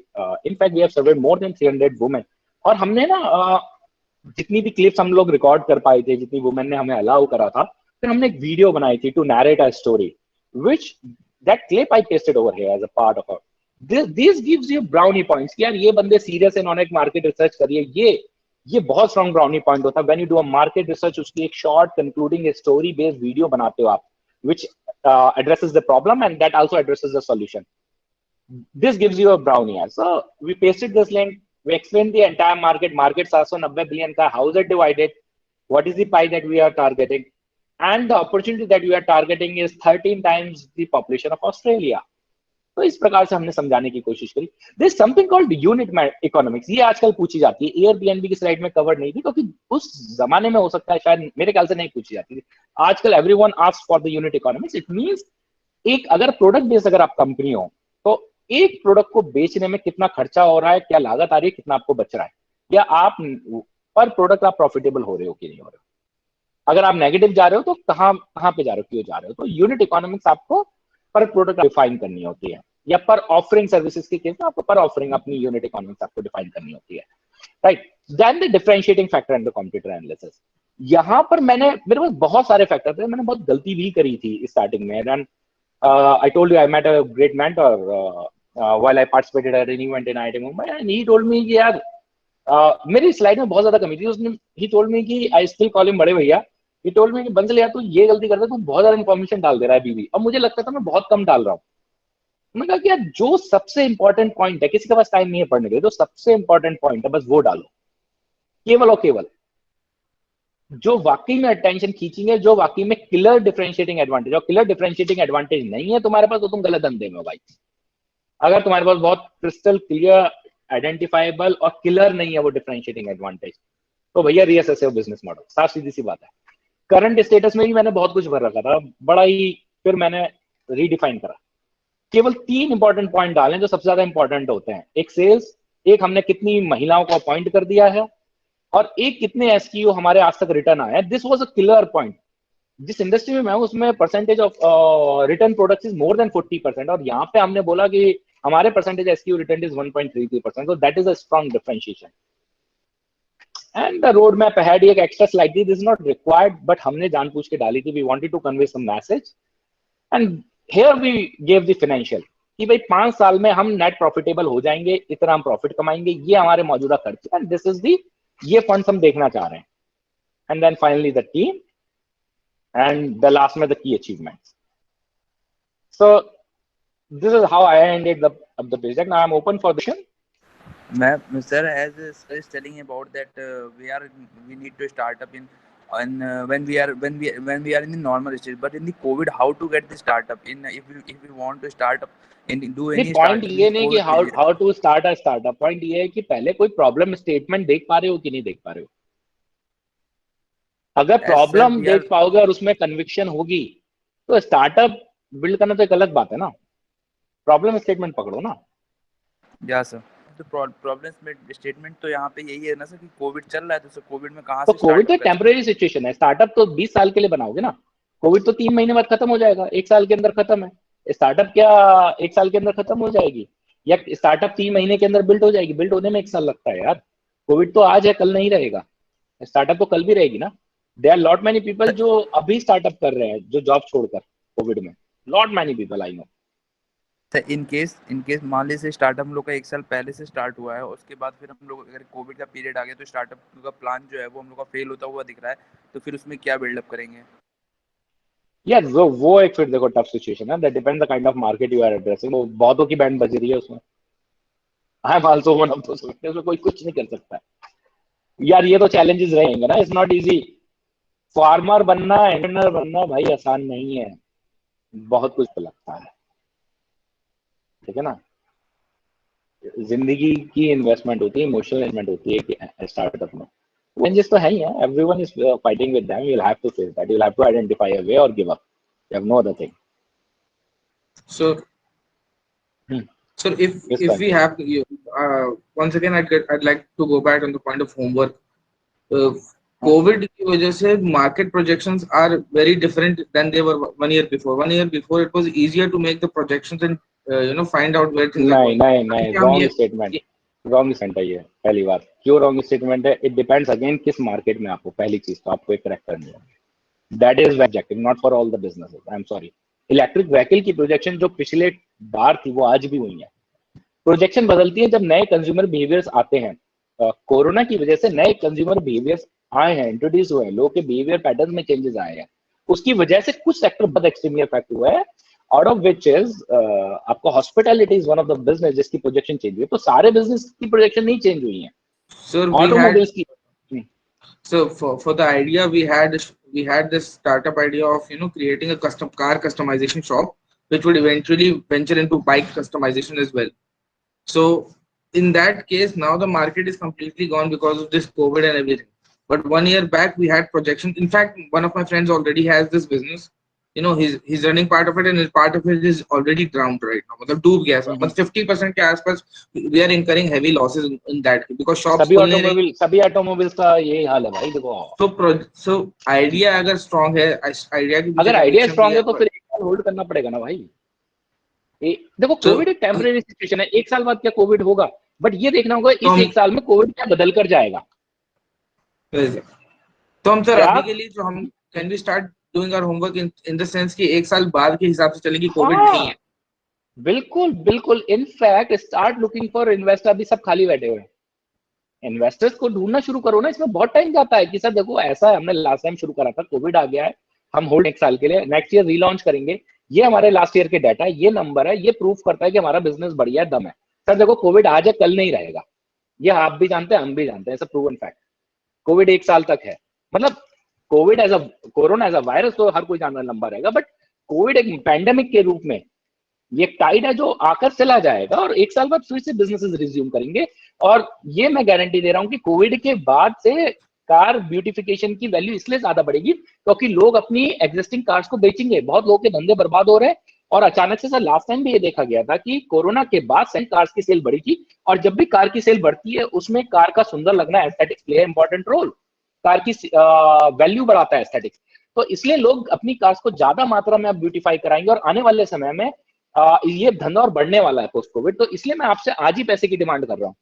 [SPEAKER 3] In fact we have surveyed more than 300 women. और हमने ना जितनी भी क्लिप्स हम लोग रिकॉर्ड कर पाए थे, जितनी वुमेन ने हमें अलाउ करा था, फिर हमने एक वीडियो बनाई थी to narrate a story, which that clip I pasted over here as a part of this gives you brownie points. यार ये बंदे सीरियस है, इन्होंने एक मार्केट रिसर्च करी है. ये बहुत स्ट्रॉन्ग ब्राउनी पॉइंट होता है. When you do a market research, उसकी एक short concluding story based video बनाते हो आप, which addresses the problem and that also addresses the solution. This gives you a brownie. So we pasted this link. We explained the entire market. Market 790 billion ka. How is it divided? What is the pie that we are targeting? And the opportunity that we are targeting is 13 times the population of Australia. तो इस प्रकार से हमने समझाने की कोशिश करी. There is something called unit economics. ये आजकल पूछी जाती है. Airbnb की स्लाइड में कवर नहीं थी, क्योंकि उस जमाने में हो सकता है, शायद मेरे ख्याल से नहीं पूछी जाती थी. आजकल everyone asks for the unit economics. It means एक अगर प्रोडक्ट बेस अगर आप कंपनी हो, तो एक प्रोडक्ट को बेचने में कितना खर्चा हो रहा है, क्या लागत आ रही है, कितना आपको बच रहा है, या आप पर प्रोडक्ट आप प्रॉफिटेबल हो रहे हो कि नहीं हो रहे हो. अगर आप नेगेटिव जा रहे हो तो कहाँ पे जा रहे हो, क्यों जा रहे हो. तो यूनिट इकोनॉमिक्स आपको पर प्रोडक्ट डिफाइन करनी होती है, या पर ऑफरिंग सर्विसेज के केस में आपको पर ऑफरिंग अपनी यूनिट इकोनॉमिक्स आपको डिफाइन करनी होती है, right. Then the differentiating factor and the computer analysis. यहाँ पर मेरे पास बहुत सारे फैक्टर थे. मैंने बहुत गलती भी करी थी स्टार्टिंग में. Then I told you I met a great mentor while I participated at an event in IIT Mumbai, and he told me कि यार मेरी स्लाइड में बहुत ज्यादा कमी थी. उसने ही टोल्ड मी कि आई स्टिल कॉल हिम बड़े भैया. ही टोल्ड मी कि बंसल यार तू ये गलती करता है, तू बहुत ज्यादा इन्फॉर्मेशन डाल दे रहा है अभी भी. और मुझे लगता था मैं बहुत कम डाल रहा हूँ. मैंने कहा कि यार जो सबसे इंपॉर्टेंट पॉइंट है, किसी के पास टाइम नहीं है पढ़ने के लिए, तो सबसे इंपॉर्टेंट पॉइंट है बस वो डालो, केवल और केवल जो वाकई में अटेंशन खींचेंगे, जो वाकई में किलर डिफरेंशिएटिंग एडवांटेज. और किलर डिफरेंशिएटिंग एडवांटेज नहीं है तुम्हारे पास, तो तुम गलत धंधे में हो भाई. अगर तुम्हारे पास बहुत क्रिस्टल क्लियर आइडेंटिफाइबल और किलर नहीं है वो डिफरेंशिएटिंग एडवांटेज, तो भैया रीअसेस योर बिजनेस मॉडल. साफ सीधी सी बात है. करंट स्टेटस में भी मैंने बहुत कुछ भर रखा था बड़ा ही, फिर मैंने रीडिफाइन करा. केवल 3 इंपॉर्टेंट पॉइंट डालें जो सबसे ज्यादा इंपॉर्टेंट होते हैं. एक सेल्स, एक हमने कितनी महिलाओं को अपॉइंट कर दिया है, और एक कितने एसक्यू हमारे आज तक रिटर्न आए. This was a killer point. जिस इंडस्ट्री में मैं हूं उसमें percentage of return products is more than 40%, और यहाँ पे हमने बोला कि हमारे percentage SQ return is 1.33%. So that is a strong differentiation. And the road map ahead, एक एक्स्ट्रा स्लाइड थी, this is not required, but हमने जानबूझ के डाली थी. We wanted to convey some message. And here we gave the financial कि भाई 5 साल में हम नेट प्रॉफिटेबल हो जाएंगे, इतना हम प्रॉफिट कमाएंगे, ये हमारे मौजूदा खर्च है, एंड दिस इज दी, ये फंड्स हम देखना चाह रहे हैं. And then finally the team, and the last में the key achievements. So this is how I ended the project. Now I am open for question.
[SPEAKER 7] Ma'am, sir, as sir is telling about that we need to start up in and when we are in the normal stage, but in the COVID, how to get the startup in if we want to start up and do any
[SPEAKER 3] point ये नहीं कि how to start a startup. Point ये है कि पहले कोई problem statement देख पा रहे हो कि नहीं देख पा रहे हो. अगर प्रॉब्लम देख पाओगे और उसमें कन्विक्शन होगी, तो स्टार्टअप बिल्ड करना तो एक अलग बात है ना. प्रॉब्लम स्टेटमेंट पकड़ो ना।
[SPEAKER 7] या सर, तो प्रॉब्लम स्टेटमेंट तो यहाँ पे यही है ना सर कि कोविड चल रहा है, तो सर कोविड में कहाँ
[SPEAKER 3] तो
[SPEAKER 7] से
[SPEAKER 3] कोविड तो
[SPEAKER 7] स्टार्ट
[SPEAKER 3] टेम्परेरी सिचुएशन है, स्टार्टअप तो 20 साल के लिए बनाओगे ना। कोविड तो 3 महीने बाद खत्म हो जाएगा, 1 साल के अंदर खत्म है। स्टार्टअप क्या 1 साल के अंदर खत्म हो जाएगी, या स्टार्टअप 3 महीने के अंदर बिल्ड हो जाएगी? बिल्ड होने में 1 साल लगता है यार। कोविड तो आज है, कल नहीं रहेगा। स्टार्टअप तो कल भी रहेगी ना। They are lot many people जो अभी स्टार्टअप कर रहे हैं, जो जॉब छोड़कर कोविड में, lot many people I know.
[SPEAKER 7] In case मान लीजिए स्टार्टअप हम लोग का 1 साल पहले से स्टार्ट हुआ है, उसके बाद फिर हम लोग अगर कोविड का पीरियड आ गया तो स्टार्टअप का प्लान जो है वो हम लोग का फेल होता हुआ दिख रहा है, तो फिर उसमें क्या बिल्डअप करेंगे?
[SPEAKER 3] यार वो एक फिर देखो टफ सिचुएशन है, that depends the kind of market you are addressing. वो बहुतों की बैंड बज रही है उसमें, I am also one of those, उसमें कोई कुछ नहीं कर सकता यार। ये तो चैलेंजेस रहेंगे ना, इट्स नॉट इजी। फार्मर बनना, एंटरप्रेन्योर बनना भाई आसान नहीं है, बहुत कुछ तो लगता है, ठीक है ना। जिंदगी की इन्वेस्टमेंट होती है, इमोशनल इन्वेस्टमेंट होती है कि स्टार्टअप में। चैलेंजेस तो है ही है, everyone is fighting with them, you will have to face that, you will have to identify a way और give up, you have no other thing.
[SPEAKER 4] So, so if we have once again, I'd like to go back on the point of homework. COVID की वजह से market projections are very different than they were 1 year before. 1 year before it was easier to make the projections and find out where things are going.
[SPEAKER 3] नहीं, wrong statement, wrong statement है ये। पहली बात क्यों wrong statement है? It depends again किस market में आपको, पहली चीज तो आपको एक करेक्ट करनी है। That is objective not for all the businesses, I am sorry. Electric vehicle की प्रोजेक्शन जो पिछले बार थी वो आज भी हुई है। प्रोजेक्शन बदलती है जब नए कंज्यूमर बिहेवियर्स आते हैं। कोरोना की वजह से नए कंज्यूमर बिहेवियर्स आए हैं, इंट्रोड्यूस हुए हैं, लोगों के बिहेवियर पैटर्न में चेंजेस आए हैं। उसकी वजह से कुछ सेक्टर बहुत एक्सट्रीमली इफेक्ट हुआ है, आउट ऑफ विच इज आपको hospitality is one of the business जिसकी प्रोजेक्शन चेंज हुई है। तो सारे बिजनेस की प्रोजेक्शन नहीं चेंज हुई है, ऑटोमोबाइल्स की।
[SPEAKER 4] So for the idea we had this startup idea of creating a custom car customization shop which would eventually venture into bike customization as well. So in that case now the market is completely gone because of this COVID and everything. But 1 year back we had projections. In fact, one of my friends already has this business. He's running part of it and part of it is already drowned right now. मतलब डूब गया सब, मतलब 50% के आसपास we are incurring heavy losses in that because shops
[SPEAKER 3] सभी automobiles का यही हाल है भाई। देखो
[SPEAKER 4] so idea अगर strong है, idea की
[SPEAKER 3] अगर आइडिया स्ट्रांग है तो फिर 1 साल होल्ड करना पड़ेगा ना भाई। देखो कोविड एक टेम्परेरी सिचुएशन है, 1 साल बाद क्या कोविड होगा, बट ये देखना होगा इस 1 साल में कोविड क्या बदल कर जाएगा।
[SPEAKER 4] तो हम सर अभी के लिए जो हम can we start doing our homework in the sense कि 1 साल बाद के हिसाब से चलेंगे, कोविड नहीं है।
[SPEAKER 3] बिल्कुल बिल्कुल, in fact start looking for investor. अभी सब खाली बैठे हुए हैं, इन्वेस्टर्स को ढूंढना शुरू करो ना। इसमें बहुत टाइम जाता है कि सर देखो ऐसा है, हमने लास्ट टाइम शुरू करा था, कोविड आ गया है, हम होल्ड 1 साल के लिए, नेक्स्ट ईयर रीलॉन्च करेंगे, ये हमारे लास्ट ईयर के डाटा है, ये नंबर है, ये प्रूफ करता है कि हमारा बिजनेस बढ़िया दम है। सर देखो कोविड आज है कल नहीं रहेगा, ये आप भी जानते हैं हम भी जानते हैं, ऐसा प्रूवन फैक्ट। कोविड 1 साल तक है, मतलब covid as a corona as a virus तो हर कोई जानना लंबा रहेगा, बट कोविड एक पैंडेमिक के रूप में ये टाइड है जो आकर चला जाएगा और 1 साल बाद फिर से बिजनेसेस रिज्यूम करेंगे। और ये मैं गारंटी दे रहा हूं कि कोविड के बाद से कार ब्यूटिफिकेशन की वैल्यू इसलिए ज्यादा बढ़ेगी क्योंकि लोग अपनी एग्जिस्टिंग कार्स को बेचेंगे, बहुत लोगों के धंधे बर्बाद हो रहे हैं। और अचानक से सर लास्ट टाइम भी ये देखा गया था कि कोरोना के बाद सेकंड कार्स की सेल बढ़ी थी, और जब भी कार की सेल बढ़ती है उसमें कार का सुंदर लगना, aesthetics play important role, car की वैल्यू बढ़ाता है एस्थेटिक्स। तो इसलिए लोग अपनी कार्स को ज्यादा मात्रा में अब ब्यूटीफाई कराएंगे और आने वाले समय में ये धंधा और बढ़ने वाला है पोस्ट कोविड। तो इसलिए मैं आपसे आज ही पैसे की डिमांड कर रहा हूँ,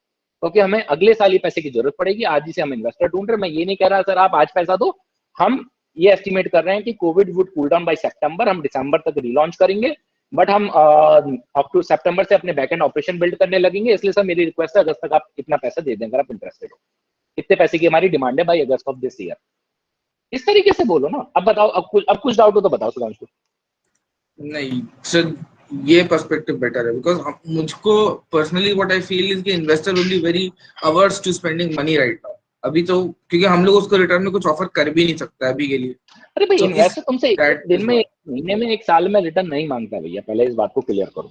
[SPEAKER 3] क्योंकि हमें अगले साल ही पैसे की जरूरत पड़ेगी। आज ही से हम इन्वेस्टर ढूंढ रहे हैं। मैं ये नहीं कह रहा सर आप आज पैसा दो, हम ये एस्टिमेट कर रहे हैं कि covid would cool down by सितंबर, हम दिसंबर तक रीलॉन्च करेंगे, बट हम अप टू सितंबर से अपने बैकएंड ऑपरेशन बिल्ड करने लगेंगे। इसलिए सर मेरी रिक्वेस्ट है अगस्त तक आप इतना पैसा दे दें अगर आप इंटरेस्टेड हो। इतने पैसे की हमारी डिमांड है भाई अगस्त ऑफ दिस ईयर। इस तरीके से बोलो ना। अब बताओ, अब कुछ डाउट हो तो बताओ सुधांशु।
[SPEAKER 4] नहीं सर, ये पर्सपेक्टिव बेटर है बिकॉज मुझको personally what I feel is कि investor will be very averse to spending money right now. अभी तो क्योंकि हम लोग उसको रिटर्न में कुछ ऑफर कर भी नहीं सकता अभी के लिए।
[SPEAKER 3] अरे भाई इन्वेस्टर तुमसे दिन में, महीने में, 1 साल में रिटर्न नहीं मांगता भैया, पहले इस बात को क्लियर करो।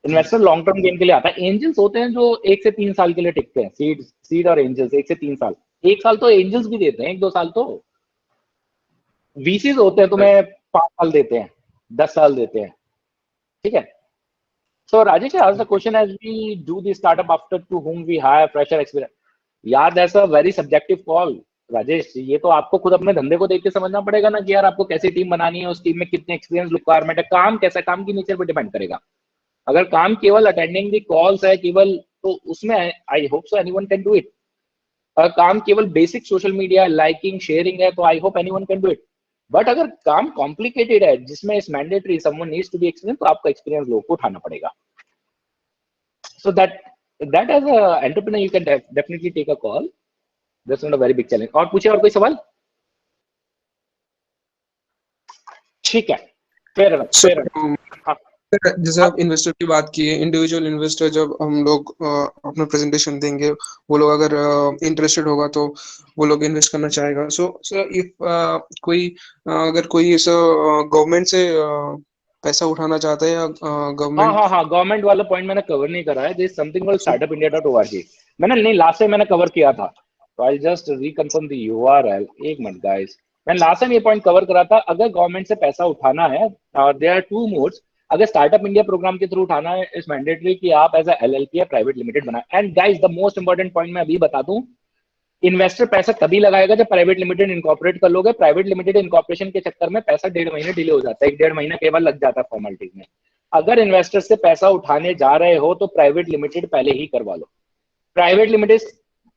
[SPEAKER 3] इन्वेस्टर लॉन्ग टर्म गेम के लिए आता है। एंजल्स होते हैं जो 1 से 3 साल के लिए टिकते हैं, सीड और एंजल्स 1 से 3 साल। 1 साल तो एंजल्स भी देते हैं, 1-2 साल तो वीसीज होते हैं, तुम्हें 5 साल देते हैं, 10 साल देते हैं, ठीक है। So Rajesh, I asked the question as we do the startup after to whom we hire fresher experience. यार that's a very subjective call. Rajesh, ये तो आपको खुद अपने धंधे को देख के समझना पड़ेगा ना कि यार आपको कैसी टीम बनानी है, उस टीम में कितने एक्सपीरियंस रिक्वायरमेंट है, काम कैसा, काम की नेचर पे डिपेंड करेगा. अगर काम केवल अटेंडिंग दी कॉल्स है केवल, तो उसमें I hope so anyone can do it. अगर काम केवल basic social media liking sharing है तो I hope anyone can do it. But अगर काम कॉम्प्लिकेटेड है जिसमें is mandatory someone needs to be experience, तो आपका एक्सपीरियंस लोगों को उठाना पड़ेगा. So that as a entrepreneur you can definitely take a call. That's not a very big challenge. और पूछे और कोई सवाल? ठीक है, fair enough. हाँ.
[SPEAKER 8] जैसे आप इन्वेस्टर की बात की है, इंडिविजुअल इन्वेस्टर जब हम लोग अपना प्रेजेंटेशन देंगे, वो लोग अगर इंटरेस्टेड होगा तो वो लोग इन्वेस्ट करना चाहेगा. सो इफ अगर कोई ऐसा गवर्नमेंट से पैसा उठाना चाहता है या गवर्नमेंट.
[SPEAKER 3] हाँ, गवर्नमेंट वाला पॉइंट मैंने कवर नहीं करा है. This something called startupindia.org. मैंने नहीं, लास्ट टाइम मैंने कवर किया था, तो I just reconfirm the URL. एक मिनट गाइस, मैंने लास्ट टाइम ये पॉइंट कवर करा था. अगर गवर्नमेंट से पैसा उठाना है, देयर आर टू मोड्स. अगर स्टार्टअप इंडिया प्रोग्राम के थ्रू उठाना है, इज मैंडेटरी कि आप एज अ LLP या प्राइवेट लिमिटेड बनाए. And guys, the most important point मैं अभी बता दूं, इन्वेस्टर पैसा तभी लगाएगा जब प्राइवेट लिमिटेड इनकॉर्पोरेट कर लोगे. प्राइवेट लिमिटेड इनकॉर्पोरेशन के चक्कर में पैसा 1.5 महीने डिले हो जाता है, 1.5 महीना केवल लग जाता है फॉर्मेलिटीज में. अगर इन्वेस्टर से पैसा उठाने जा रहे हो तो प्राइवेट लिमिटेड पहले ही करवा लो. प्राइवेट लिमिटेड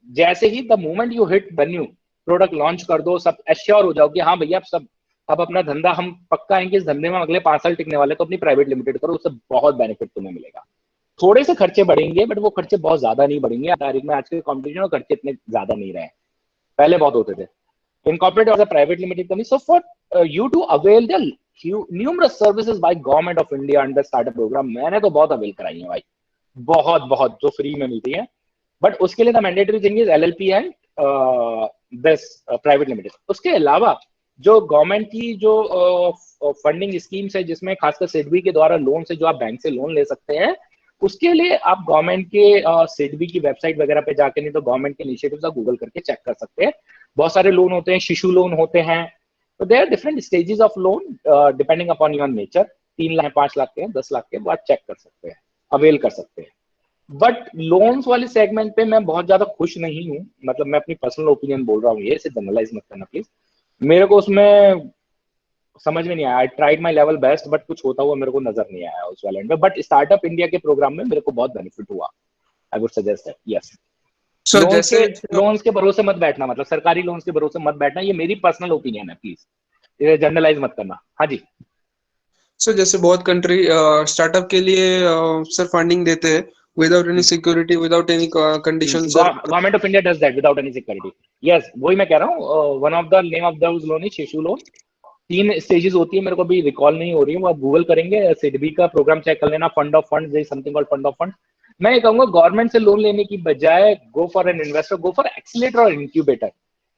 [SPEAKER 3] जैसे ही the moment you hit venue, product launch कर दो, सब एश्योर हो जाओ कि हाँ भैया अब अपना धंधा हम पक्का है कि इस धंधे में अगले 5 साल टिकने वाले, तो अपनी प्राइवेट लिमिटेड करो. उससे बहुत बेनिफिट तुम्हें मिलेगा. थोड़े से खर्चे बढ़ेंगे, बट वो खर्चे बहुत ज्यादा नहीं बढ़ेंगे. तारीख में आज के कॉम्पिटिशन और खर्चे इतने ज्यादा नहीं रहे, पहले बहुत होते थे. Incorporate as a private limited company. So for you to avail the numerous services by government of India under startup program, मैंने तो बहुत अवेल कराई है भाई, बहुत जो फ्री में मिलती है. बट उसके लिए the mandatory thing is LLP and this private limited. उसके अलावा जो गवर्नमेंट की जो फंडिंग स्कीम्स है, जिसमें खासकर सिडबी के द्वारा लोन से जो आप बैंक से लोन ले सकते हैं, उसके लिए आप गवर्नमेंट के सिडबी की वेबसाइट वगैरह पे जाके, नहीं तो गवर्नमेंट के इनिशिएटिव्स आप गूगल करके चेक कर सकते हैं. बहुत सारे लोन होते हैं, शिशु लोन होते हैं. तो there are different stages of loan depending upon your nature. 3 lakh, 5 lakh के, 10 लाख के, वो आप चेक कर सकते हैं, अवेल कर सकते हैं. बट लोन्स वाले सेगमेंट पे मैं बहुत ज्यादा खुश नहीं हूँ. मतलब मैं अपनी पर्सनल ओपिनियन बोल रहा हूँ, ये इसे जनरलाइज मत करना प्लीज. मेरे को उसमें समझ में नहीं आया. I tried my level best, but कुछ होता हुआ मेरे को नजर नहीं आया उस वाले में. बट स्टार्टअप इंडिया के प्रोग्राम में मेरे को बहुत बेनिफिट हुआ. I would suggest that. Yes, loans के भरोसे मत बैठना, मतलब सरकारी लोन्स के भरोसे मत बैठना. ये मेरी पर्सनल ओपिनियन है, प्लीज ये जनरलाइज मत करना. हाँ जी.
[SPEAKER 8] सर जैसे बहुत कंट्री स्टार्टअप के लिए सर फंडिंग देते हैं without any security, without any conditions.
[SPEAKER 3] Government of India does that without any security. Yes, वही मैं कह रहा हूँ. One of the name of those loan is शिशु लोन. 3 स्टेजेस होती है, मेरे को भी रिकॉल नहीं हो रही है, वो आप गूगल करेंगे, सिडबी का प्रोग्राम चेक कर लेना. Fund of fund, something called fund of fund. मैं ये कहूंगा गवर्नमेंट से लोन लेने की बजाय go for an investor, go for accelerator और इंक्यूबेटर.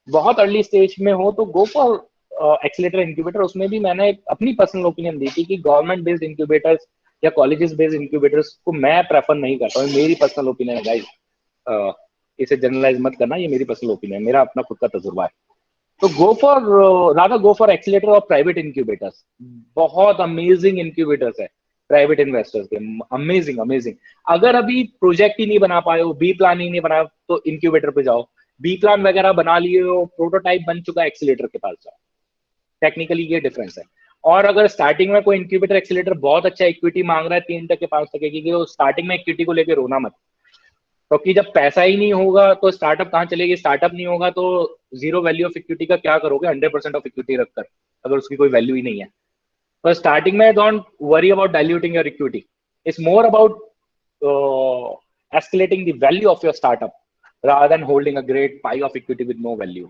[SPEAKER 3] बहुत अर्ली स्टेज में हो तो गो फॉर एक्सीलेटर इंक्यूबेटर. उसमें भी मैंने अपनी पर्सनल ओपिनियन दी थी कि गवर्नमेंट बेस्ड इंक्यूबेटर्स या कॉलेजेस बेस्ड इंक्यूबेटर्स को मैं प्रेफर नहीं करता हूँ. मेरी पर्सनल ओपिनियन है गाइस, इसे जनरलाइज मत करना. ये मेरी पर्सनल ओपिनियन है, मेरा अपना खुद का तजुर्बा है. तो गो फॉर एक्सीलेटर और प्राइवेट इंक्यूबेटर्स. बहुत अमेजिंग इंक्यूबेटर्स है प्राइवेट इन्वेस्टर्स के, अमेजिंग. अगर अभी प्रोजेक्ट ही नहीं बना पाए हो, बी प्लान ही नहीं बनाया, तो इंक्यूबेटर पे जाओ. बी प्लान वगैरह बना लिए हो, प्रोटोटाइप बन चुका है, एक्सीलेटर के पास जाओ. टेक्निकली ये डिफरेंस है. और अगर स्टार्टिंग में कोई इंक्यूबेटर एक्सीलेटर बहुत अच्छा इक्विटी मांग रहा है 3% 5% की, तो स्टार्टिंग में इक्विटी को लेकर रोना मत, क्योंकि जब पैसा ही नहीं होगा तो स्टार्टअप कहाँ चलेगी. स्टार्टअप नहीं होगा तो जीरो वैल्यू ऑफ इक्विटी का क्या करोगे 100% ऑफ इक्विटी रखकर, अगर उसकी कोई वैल्यू ही नहीं है. तो स्टार्टिंग में don't worry about diluting your equity. It's more about escalating the value of your startup rather than holding a great pie of equity with no value.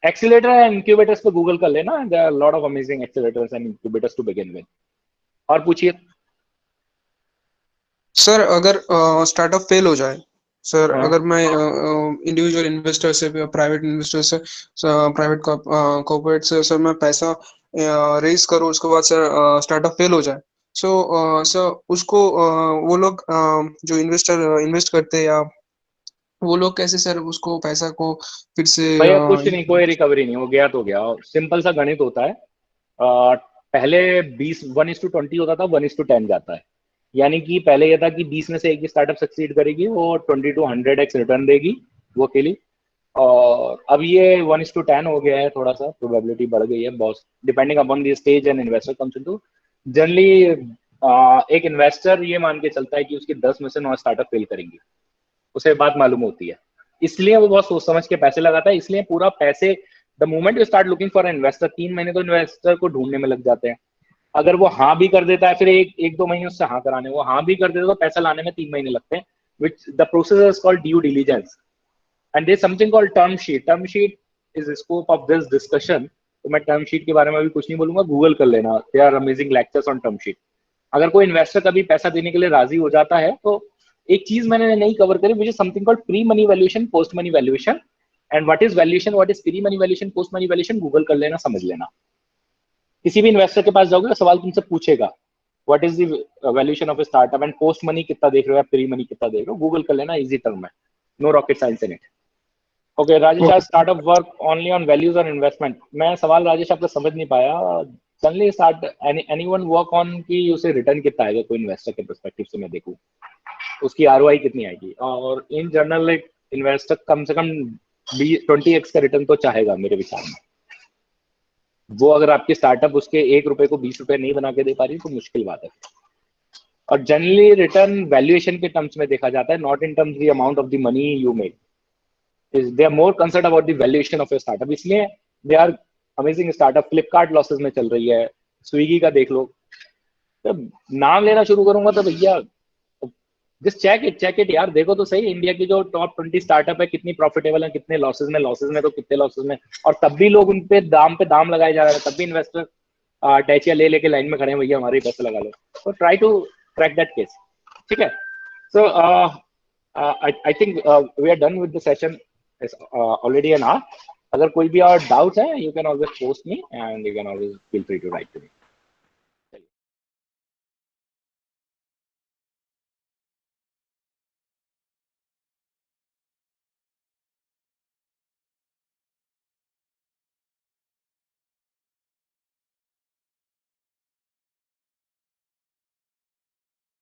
[SPEAKER 3] Accelerator and incubators पे Google कर लेना. There are a lot of amazing accelerators and incubators to begin with. और पूछिए
[SPEAKER 8] sir, अगर startup fail हो जाए sir, अगर मैं इंडिविजुअल इन्वेस्टर से, प्राइवेट इन्वेस्टर से, प्राइवेट कॉर्पोरेट से सर मैं पैसा रेज करूँ, उसके बाद सर स्टार्टअप फेल हो जाए, सर उसको वो लोग जो इन्वेस्ट करते हैं, या वो लोग कैसे सर उसको पैसा को फिर से.
[SPEAKER 3] भैया कुछ नहीं, कोई रिकवरी नहीं, हो गया तो गया. सिंपल सा गणित होता है. पहले 1:20 होता था, 1:10 जाता है। यानी कि पहले ये था कि 20 में से एक स्टार्टअप सक्सीड करेगी, वो 20 to 100x रिटर्न देगी वो अकेली, और अब ये 1:10 हो गया है, थोड़ा सा प्रोबेबिलिटी बढ़ गई है boss, depending upon the stage and investor comes into. Generally एक इन्वेस्टर ये मान के चलता है कि उसकी 10 में से 9 स्टार्टअप फेल करेंगी, उसे बात मालूम होती है, इसलिए वो बहुत सोच समझ के पैसे लगाता है। इसलिए पूरा पैसे the moment you start looking for investor, 3 महीने तो इन्वेस्टर को ढूंढने में लग जाते हैं। अगर वो हाँ भी कर देता है, फिर एक 2 महीने उससे हाँ कराने, वो हाँ भी कर देता है तो पैसा लाने में 3 महीने लगते हैं, which the process is called due diligence, and there's something called term sheet. Term sheet is the scope of this discussion. तो मैं टर्म शीट के बारे में अभी कुछ नहीं बोलूंगा, गूगल कर लेना, there are amazing lectures on term sheet. अगर कोई इन्वेस्टर कभी पैसा देने के लिए राजी हो जाता है, तो एक चीज मैंने नहीं कवर करी, which is something called pre money valuation, post money valuation, and what is valuation, what is pre money valuation, post money valuation, Google कर लेना, समझ लेना। किसी भी इन्वेस्टर के पास जाओगे, सवाल तुमसे पूछेगा what is the valuation of a startup and post money कितना देख रहे हो या प्री मनी कितना देख रहे हो, गूगल कर लेना, इजी टर्म है, no rocket science in it. Okay Rajesh, आज startup work only on values और इन्वेस्टमेंट। मैं सवाल राजेश आपका समझ नहीं पाया। Generally start anyone work on कि उसे रिटर्न कितना आएगा, कोई इन्वेस्टर के पर्सपेक्टिव से मैं देखूं उसकी आरओआई कितनी आएगी, और इन जनरल एक इन्वेस्टर कम से कम 20x का रिटर्न तो चाहेगा मेरे विचार में। वो अगर आपकी स्टार्टअप उसके 1 रुपए को 20 रुपए नहीं बना के दे पा रही तो मुश्किल बात है। और जनरली रिटर्न वैल्यूएशन के टर्म्स में देखा जाता है, not in terms the amount of the money you make, they are more concern about the valuation of your startup. इसलिए they are amazing startup. Flipkart losses में चल रही है, स्विगी का देख लो। तो नाम लेना शुरू करूंगा तो भैया जस्ट चेक इट यार, देखो तो सही इंडिया की जो टॉप 20 स्टार्टअप है कितनी प्रॉफिटेबल है, कितने लॉसेस में तो कितने लॉसेस में, और तब भी लोग उन पे दाम लगाए जा रहे हैं, तब भी इन्वेस्टर टैचिया लेके लाइन में खड़े हैं, भैया हमारे पैसे लगा लो। तो try to crack that case, ठीक है। So I think we are done with the session, already an hour. अगर कोई भी और डाउट्स है, you can always post me and you can always feel free to write to me.